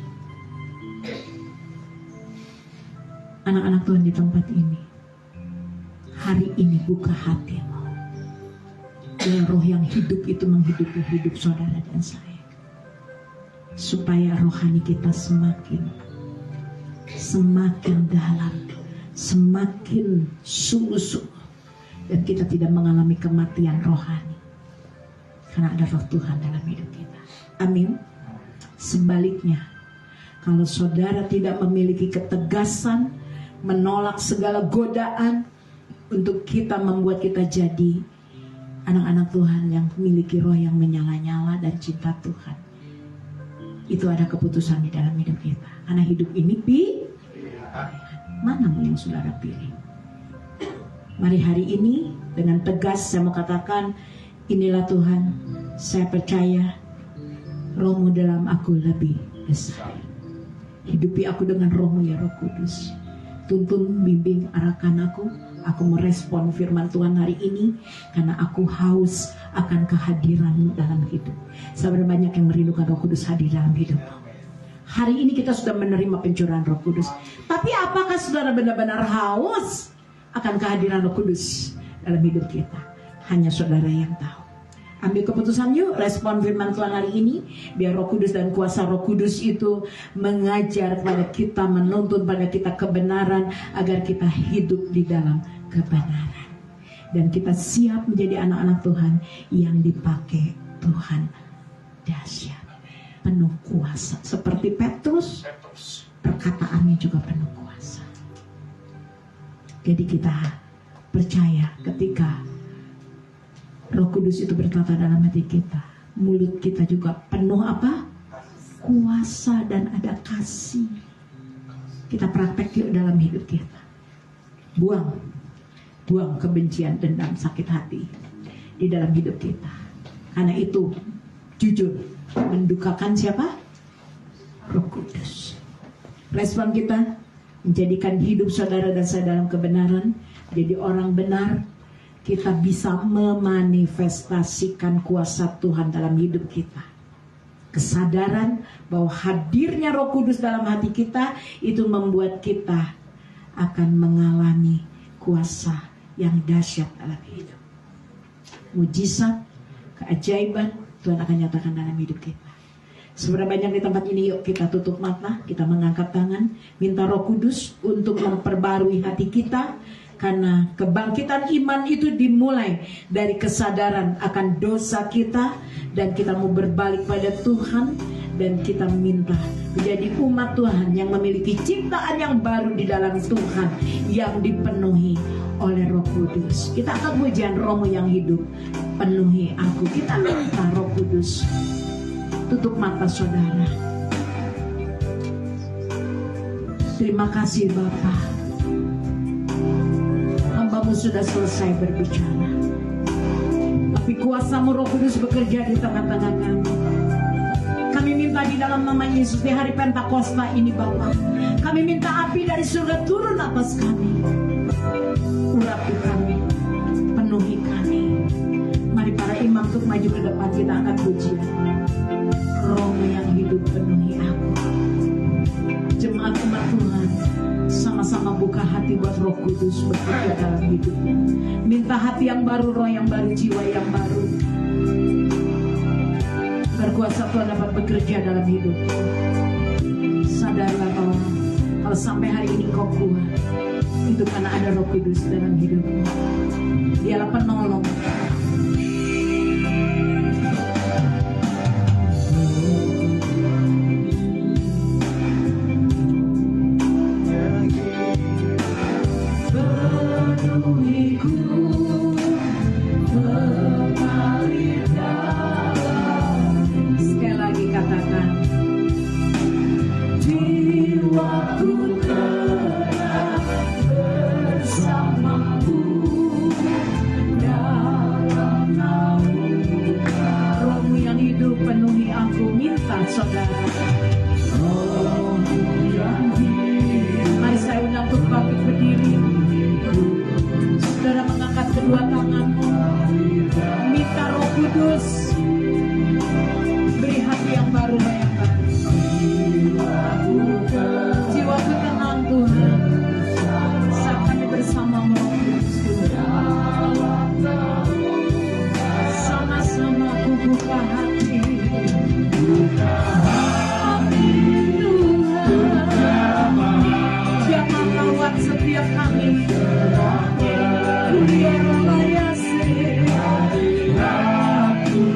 Anak-anak Tuhan di tempat ini, hari ini buka hatimu. Biar roh yang hidup itu menghidupi hidup saudara dan saya. Supaya rohani kita semakin dalam, semakin sungguh-sungguh, dan kita tidak mengalami kematian rohani karena ada roh Tuhan dalam hidup kita. Amin. Sebaliknya, kalau saudara tidak memiliki ketegasan, menolak segala godaan untuk kita membuat kita jadi anak-anak Tuhan yang memiliki roh yang menyala-nyala dan cinta Tuhan, itu ada keputusan di dalam hidup kita. Karena hidup ini mana yang saudara pilih? Mari hari ini dengan tegas saya mau katakan, inilah Tuhan, saya percaya Roh-Mu dalam aku lebih besar. Hidupi aku dengan Roh-Mu ya Roh Kudus. Tuntun, bimbing, arahkan aku merespon firman Tuhan hari ini, karena aku haus akan kehadiran-Mu dalam hidup. Saudara, banyak yang merindukan Roh Kudus hadir dalam hidup. Hari ini kita sudah menerima pencurahan Roh Kudus. Tapi apakah saudara benar-benar haus akan kehadiran Roh Kudus dalam hidup kita? Hanya saudara yang tahu. Ambil keputusan yuk, respon firman Tuhan hari ini. Biar Roh Kudus dan kuasa Roh Kudus itu mengajar kepada kita, menuntun pada kita kebenaran, agar kita hidup di dalam kebenaran. Dan kita siap menjadi anak-anak Tuhan yang dipakai Tuhan dahsyat, penuh kuasa. Seperti Petrus, perkataannya juga penuh kuasa. Jadi kita percaya ketika Roh Kudus itu berkata dalam hati kita, mulut kita juga penuh apa? Kuasa dan ada kasih. Kita praktek yuk dalam hidup kita. Buang kebencian, dendam, sakit hati di dalam hidup kita. Karena itu jujur mendukakan siapa? Roh Kudus. Respon kita menjadikan hidup saudara dan saya dalam kebenaran, jadi orang benar. Kita bisa memanifestasikan kuasa Tuhan dalam hidup kita. Kesadaran bahwa hadirnya Roh Kudus dalam hati kita itu membuat kita akan mengalami kuasa yang dahsyat dalam hidup. Mujizat, keajaiban Tuhan akan nyatakan dalam hidup kita. Seberapa banyak di tempat ini, yuk kita tutup mata, kita mengangkat tangan, minta Roh Kudus untuk memperbarui hati kita. Karena kebangkitan iman itu dimulai dari kesadaran akan dosa kita, dan kita mau berbalik pada Tuhan, dan kita minta menjadi umat Tuhan yang memiliki ciptaan yang baru di dalam Tuhan, yang dipenuhi oleh Roh Kudus. Kita akan pujian Roh-Mu yang hidup, penuhi aku. Kita minta Roh Kudus. Tutup mata saudara. Terima kasih Bapa, Hambamu sudah selesai berbicara, tapi kuasa-Mu Roh Kudus bekerja di tengah-tengah kami. Kami minta di dalam nama Yesus di hari Pentakosta ini Bapa, kami minta api dari surga turun atas kami. Urapi kami, penuhi kami. Mari para imam untuk maju ke depan, kita angkat pujian. Roh-Mu yang hidup penuhi aku. Jemaat umat Tuhan, sama-sama buka hati buat Roh Kudus bekerja dalam hidupnya. Minta hati yang baru, roh yang baru, jiwa yang baru. Berkuasa Tuhan dapat bekerja dalam hidup. Sadarlah bahwa kalau sampai hari ini kau kuat, itu karena ada Roh Kudus dalam hidupmu. Dialah penolong. Sekali lagi katakan, jiwaku tetap bersamamu dalam naungan. Roh-Mu yang hidup penuhi aku. Minta saudara, Roh-Mu yang hidup. Mari saya undang untuk bangkit berdiri. Saudara mengangkat kedua tanganmu, minta Roh Kudus beri hati yang baru, yang baru. Jiwaku tenang Tuhan, saat kami bersama-Mu Roh Kudus Tuhan. Sama-sama ku buka hati Tuhan. Jangan lawat setiap kami.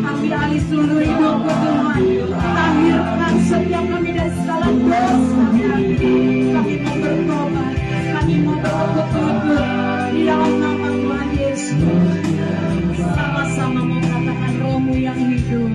Ambil alih seluruh hidupku Tuhan. Tahirkan setiap kami dari segala dosa. Kami mau bertobat, kami mau bertobat di dalam nama Tuhan Yesus. Sama-sama mau katakan Roh-Mu yang hidup.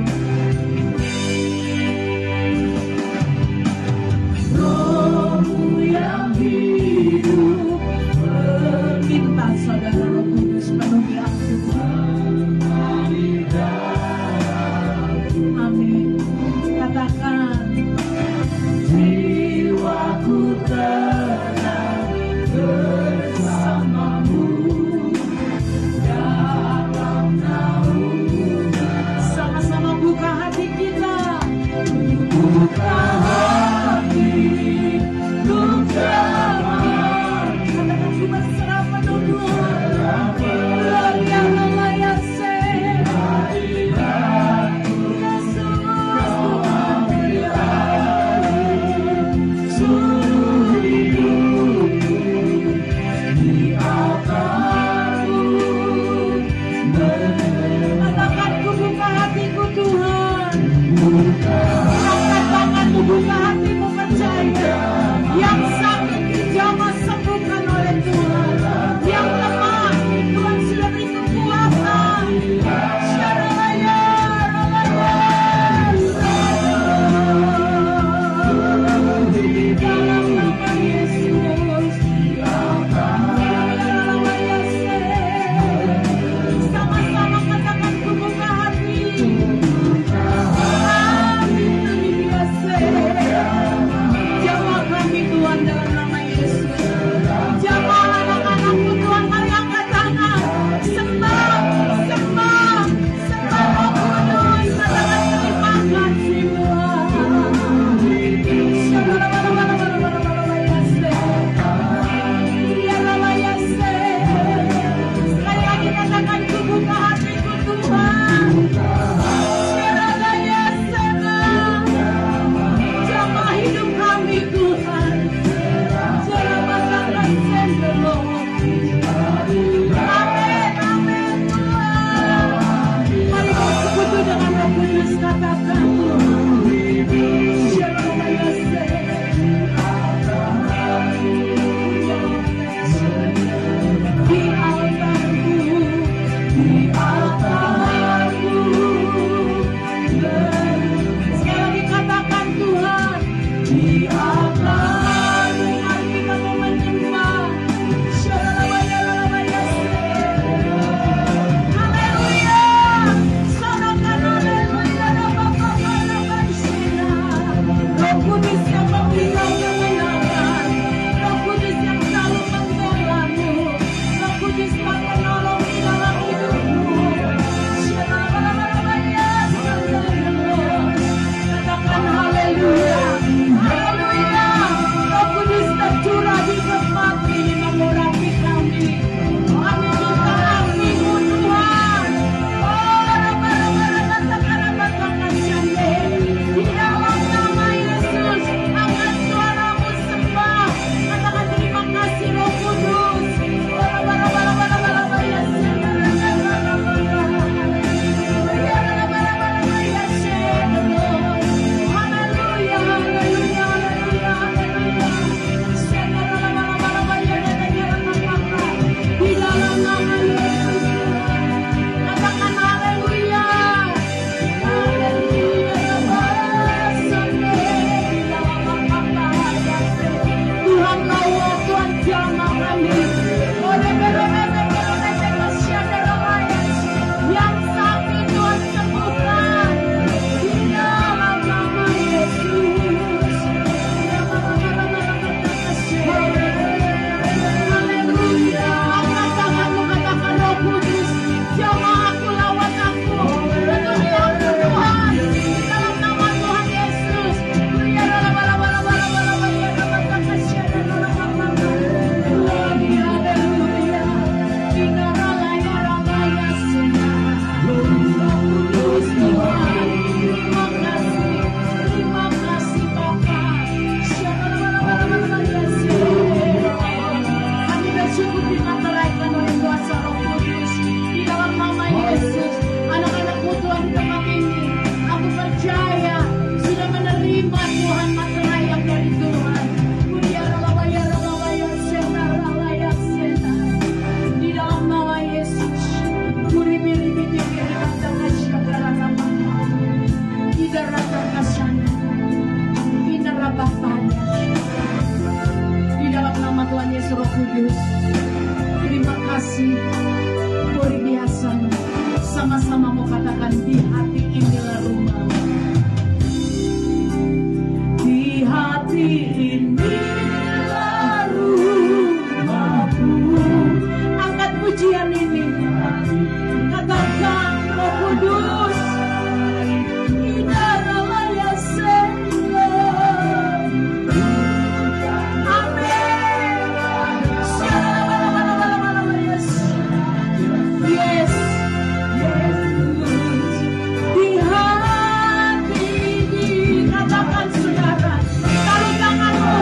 Tuhan Yesus Roh Kudus. Terima kasih, luar biasa. Sama-sama mau katakan, di hati inilah rumah. Di hati inilah rumahku. Angkat pujian ini. Katakan, Roh Kudus. Di hati ini, katakan saudara, taruh tanganmu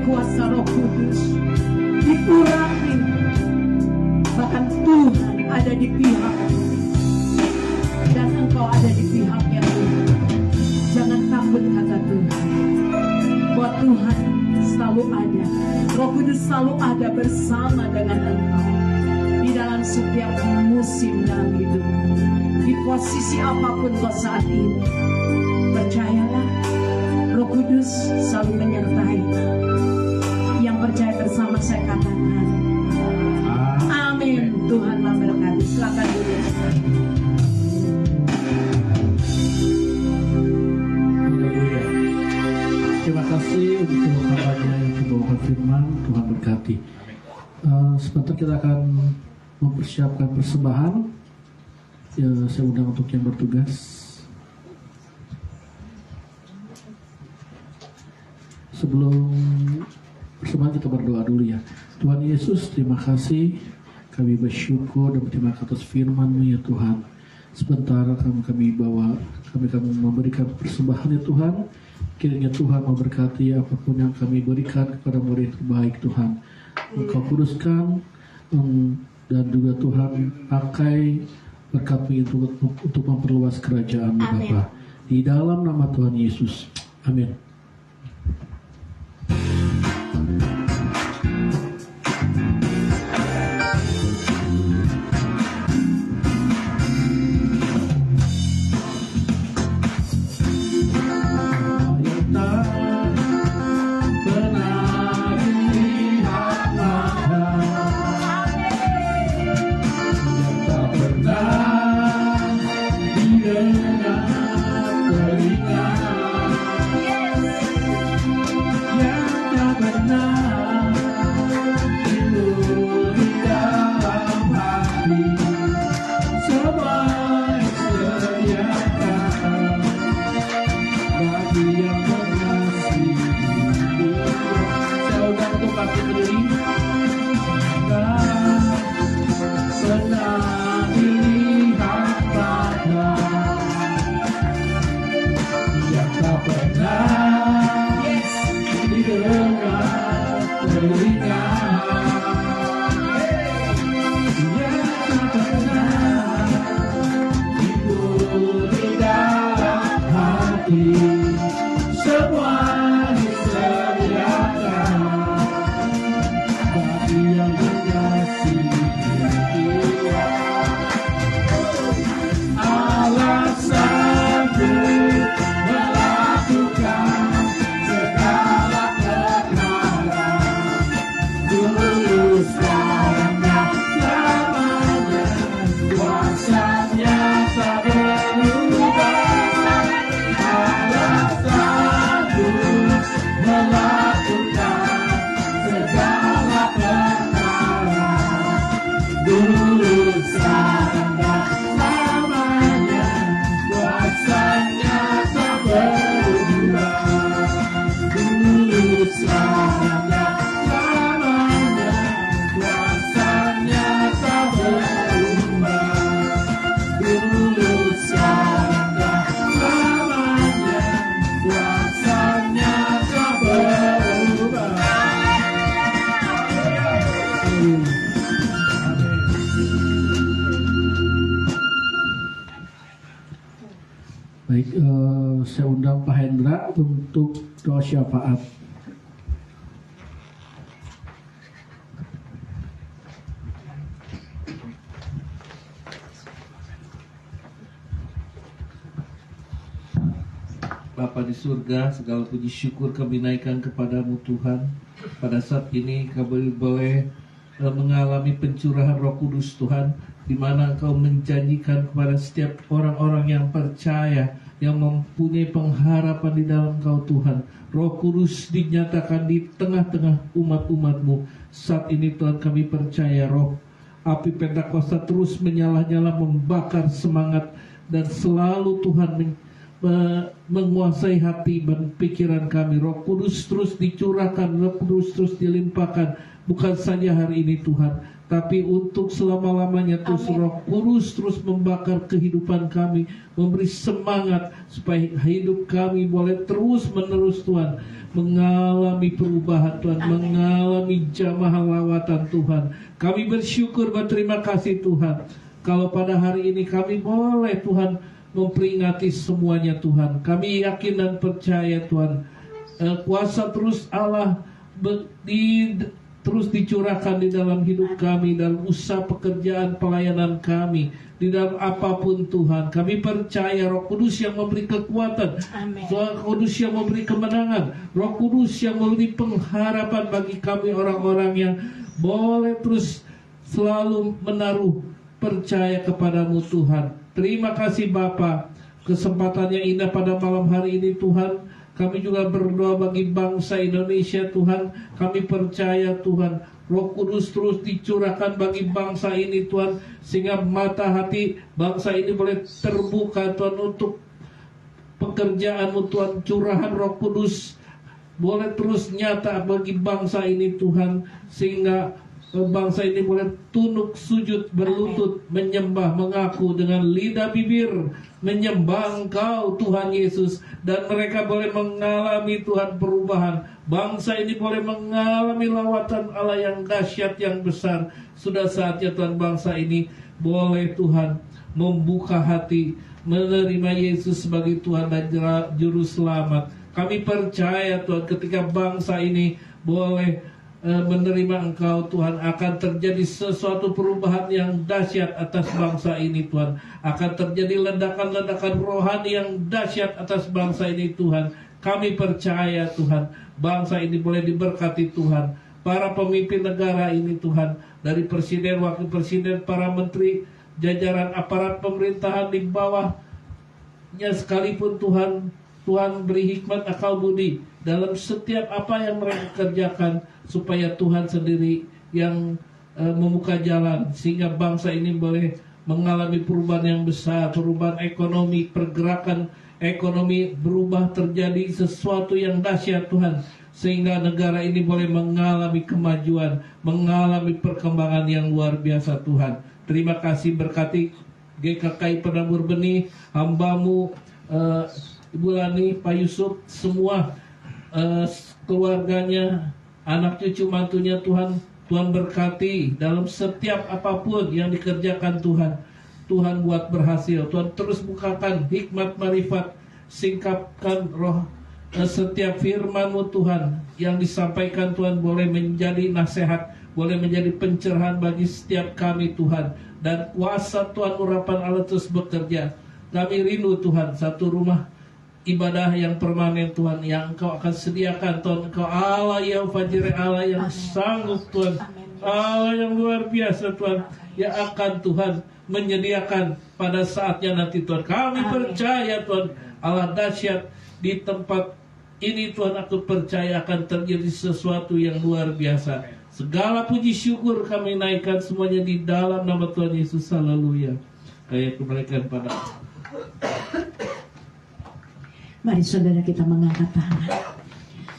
kuasa Roh Kudus diurapi, bahkan Tuhan ada di pihak dan engkau ada di pihaknya Tuhan. Jangan takut kata Tuhan, bahwa Tuhan selalu ada. Roh Kudus selalu ada bersama dengan engkau di dalam setiap musim dalam hidup. Di posisi apapun kau saat ini, percayalah, Roh Kudus selalu menyertai. Yang percaya bersama saya katakan, amin. Tuhan memberkati. Silakan dulu. Haleluya. Terima kasih untuk hambanya yang membawakan firman. Tuhan berkati. Sebentar kita akan mempersiapkan persembahan. Ya, saya undang untuk yang bertugas. Sebelum persembahan kita berdoa dulu ya. Tuhan Yesus, terima kasih. Kami bersyukur dan berterima kasih atas firman-Mu ya Tuhan. Sebentar kami memberikan persembahan ya Tuhan. Kiranya Tuhan memberkati apapun yang kami berikan kepada murid terbaik Tuhan. Engkau kuduskan dan juga Tuhan pakai berkat-Mu untuk memperluas kerajaan-Mu Bapa. Di dalam nama Tuhan Yesus. Amin. Baik, saya undang Pak Hendra untuk doa syafaat. Bapa di surga, segala puji syukur kami naikkan kepadamu Tuhan. Pada saat ini kami boleh mengalami pencurahan Roh Kudus Tuhan, di mana Engkau menjanjikan kepada setiap orang-orang yang percaya, yang mempunyai pengharapan di dalam Engkau Tuhan, Roh Kudus dinyatakan di tengah-tengah umat-umat-Mu. Saat ini Tuhan kami percaya roh api Pentakosta terus menyala-nyala membakar semangat dan selalu Tuhan menguasai hati dan pikiran kami. Roh Kudus terus dicurahkan, Roh Kudus terus dilimpahkan, bukan saja hari ini Tuhan, tapi untuk selama-lamanya terus Roh Kudus terus membakar kehidupan kami, memberi semangat supaya hidup kami boleh terus-menerus Tuhan mengalami perubahan Tuhan, mengalami jamah lawatan Tuhan. Kami bersyukur, berterima kasih Tuhan, kalau pada hari ini kami boleh Tuhan memperingati semuanya Tuhan. Kami yakin dan percaya Tuhan, kuasa terus Allah terus dicurahkan di dalam hidup kami, dalam usaha pekerjaan pelayanan kami, di dalam apapun Tuhan. Kami percaya Roh Kudus yang memberi kekuatan, Roh Kudus yang memberi kemenangan, Roh Kudus yang memberi pengharapan bagi kami orang-orang yang boleh terus selalu menaruh percaya kepadamu Tuhan. Terima kasih Bapa, kesempatan yang indah pada malam hari ini Tuhan. Kami juga berdoa bagi bangsa Indonesia Tuhan. Kami percaya Tuhan, Roh Kudus terus dicurahkan bagi bangsa ini Tuhan, sehingga mata hati bangsa ini boleh terbuka Tuhan untuk pekerjaan-Mu Tuhan. Curahan Roh Kudus boleh terus nyata bagi bangsa ini Tuhan, sehingga bangsa ini boleh tunduk, sujud, berlutut, menyembah, mengaku dengan lidah bibir, menyembah Engkau Tuhan Yesus. Dan mereka boleh mengalami Tuhan perubahan. Bangsa ini boleh mengalami lawatan Allah yang dahsyat, yang besar. Sudah saatnya Tuhan bangsa ini boleh Tuhan membuka hati, menerima Yesus sebagai Tuhan dan Juru Selamat. Kami percaya Tuhan, ketika bangsa ini boleh menerima Engkau Tuhan, akan terjadi sesuatu perubahan yang dahsyat atas bangsa ini Tuhan. Akan terjadi ledakan-ledakan rohani yang dahsyat atas bangsa ini Tuhan. Kami percaya Tuhan, bangsa ini boleh diberkati Tuhan. Para pemimpin negara ini Tuhan, dari presiden, wakil presiden, para menteri, jajaran aparat pemerintahan di bawahnya sekalipun Tuhan, Tuhan beri hikmat akal budi dalam setiap apa yang mereka kerjakan, supaya Tuhan sendiri yang membuka jalan, sehingga bangsa ini boleh mengalami perubahan yang besar, perubahan ekonomi, pergerakan ekonomi berubah, terjadi sesuatu yang dahsyat Tuhan, sehingga negara ini boleh mengalami kemajuan, mengalami perkembangan yang luar biasa Tuhan. Terima kasih, berkati GKKI Penabur Benih, hamba-Mu Ibu Lani, Pak Yusuf, semua keluarganya, anak cucu mantunya Tuhan. Tuhan berkati dalam setiap apapun yang dikerjakan Tuhan. Tuhan buat berhasil. Tuhan terus bukakan hikmat marifat, singkapkan roh setiap firman-Mu Tuhan yang disampaikan Tuhan boleh menjadi nasihat, boleh menjadi pencerahan bagi setiap kami Tuhan. Dan kuasa Tuhan urapan Allah terus bekerja. Kami rindu Tuhan satu rumah ibadah yang permanen Tuhan, yang Engkau akan sediakan Tuhan. Engkau Allah yang Fajir, Allah yang sanggup Tuhan, Allah yang luar biasa Tuhan, yang akan Tuhan menyediakan pada saatnya nanti Tuhan. Kami percaya Tuhan, Allah dahsyat di tempat ini Tuhan. Aku percaya akan terjadi sesuatu yang luar biasa. Segala puji syukur kami naikkan semuanya di dalam nama Tuhan Yesus. Haleluya. Kami kembalikan pada. Mari saudara kita mengangkat tangan.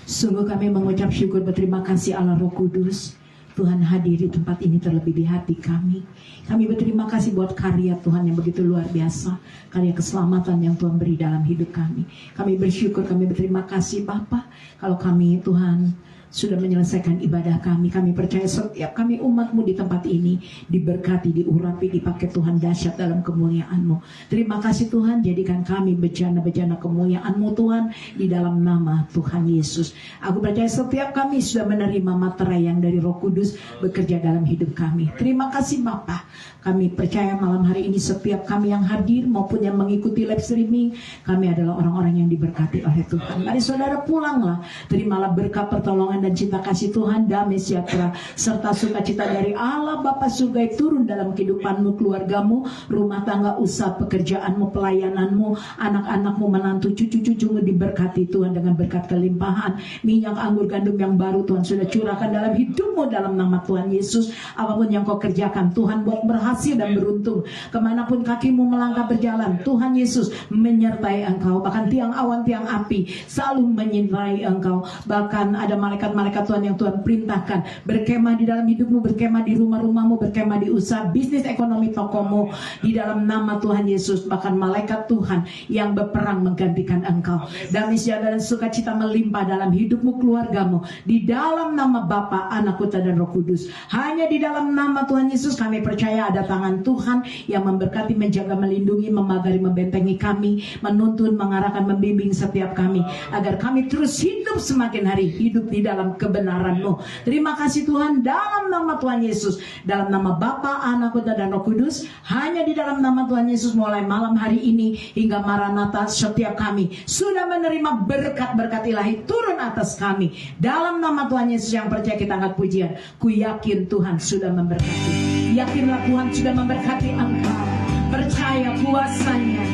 Sungguh kami mengucap syukur, berterima kasih Allah Roh Kudus. Tuhan hadir di tempat ini, terlebih di hati kami. Kami berterima kasih buat karya Tuhan yang begitu luar biasa, karya keselamatan yang Tuhan beri dalam hidup kami. Kami bersyukur, kami berterima kasih Bapa, kalau kami Tuhan sudah menyelesaikan ibadah kami. Kami percaya setiap kami umat-Mu di tempat ini diberkati, diurapi, dipakai Tuhan dahsyat dalam kemuliaan-Mu. Terima kasih Tuhan, jadikan kami bejana-bejana kemuliaan-Mu Tuhan, di dalam nama Tuhan Yesus. Aku percaya setiap kami sudah menerima materai yang dari Roh Kudus bekerja dalam hidup kami. Terima kasih Bapa. Kami percaya malam hari ini setiap kami yang hadir maupun yang mengikuti live streaming, kami adalah orang-orang yang diberkati oleh Tuhan. Mari saudara pulanglah, terimalah berkat pertolongan dan cinta kasih Tuhan, damai sejahtera serta sukacita dari Allah Bapa surga turun dalam kehidupanmu, keluargamu, rumah tangga, usaha pekerjaanmu, pelayananmu, anak-anakmu, menantu, cucu-cucumu diberkati Tuhan dengan berkat kelimpahan. Minyak anggur gandum yang baru Tuhan sudah curahkan dalam hidupmu dalam nama Tuhan Yesus. Apapun yang kau kerjakan Tuhan buat berhasil dan beruntung. Kemanapun kakimu melangkah berjalan, Tuhan Yesus menyertai engkau. Bahkan tiang awan, tiang api selalu menyertai engkau. Bahkan ada malaikat malaikat-malaikat Tuhan yang Tuhan perintahkan berkemah di dalam hidupmu, berkemah di rumah-rumahmu, berkemah di usaha, bisnis, ekonomi, tokomu, di dalam nama Tuhan Yesus. Bahkan malaikat Tuhan yang berperang menggantikan engkau. Damai sejahtera dan sukacita melimpah dalam hidupmu, keluargamu, di dalam nama Bapa, Anak, Putra dan Roh Kudus. Hanya di dalam nama Tuhan Yesus kami percaya ada tangan Tuhan yang memberkati, menjaga, melindungi, memagari, membentengi kami, menuntun, mengarahkan, membimbing setiap kami, agar kami terus hidup semakin hari, hidup di dalam kebenaran-Mu. Terima kasih Tuhan, dalam nama Tuhan Yesus, dalam nama Bapa, Anak, Putra dan Roh Kudus. Hanya di dalam nama Tuhan Yesus mulai malam hari ini hingga Maranatha, setiap kami sudah menerima berkat-berkat ilahi turun atas kami. Dalam nama Tuhan Yesus yang percaya kita angkat pujian. Ku yakin Tuhan sudah memberkati. Yakinlah Tuhan sudah memberkati engkau. Percaya kuasanya.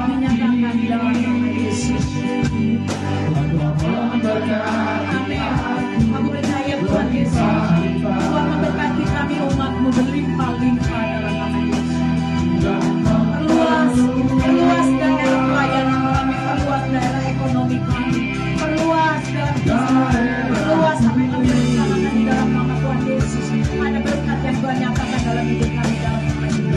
Dinyatakan di dalam nama Yesus. Amin. Aku percaya Tuhan Yesus, Tuhan memberkati kami umat-Mu berlimpah-limpah dalam nama Yesus. Perluas daerah pelayanan kami, perluas daerah ekonomi kami, perluas dalam bisnis, perluas apa yang kami rencanakan di dalam nama Tuhan Yesus. Ada berkat yang Tuhan nyatakan dalam hidup kami dalam nama Yesus.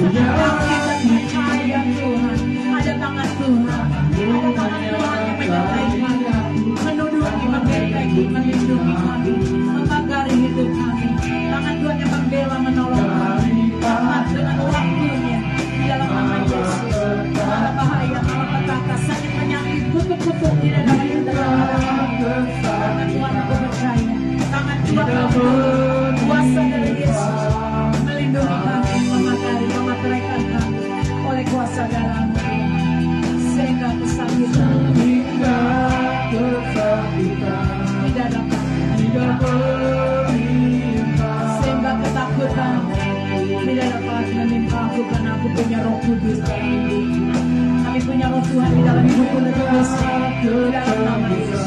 Kami percaya Tuhan, ada tangan Tuhan, ada tangan Tuhan yang menyertai kami, menundungi, membentengi, melindungi kami, memagari hidup kami. Tangan Tuhan yang membela, menolong kami, tamat dengan waktunya di dalam nama Yesus. Mala bahaya, malapetaka, sakit, penyakit, kutuk-kutuk tidak dapat diterima. Tangan Tuhan aku percaya, tangan Tuhan memberi kuasa dari Yesus, melindungi kami, memagari, memateraikan kami oleh kuasa dalam Tuhan, sehingga kesakitan tidak dapat, sehingga ketakutan tidak dapat menimpa aku, karena aku punya Roh Kudus dalam hidupku. Kami punya Roh Tuhan di dalam hidupku, lebih besar di dalam nama Yesus.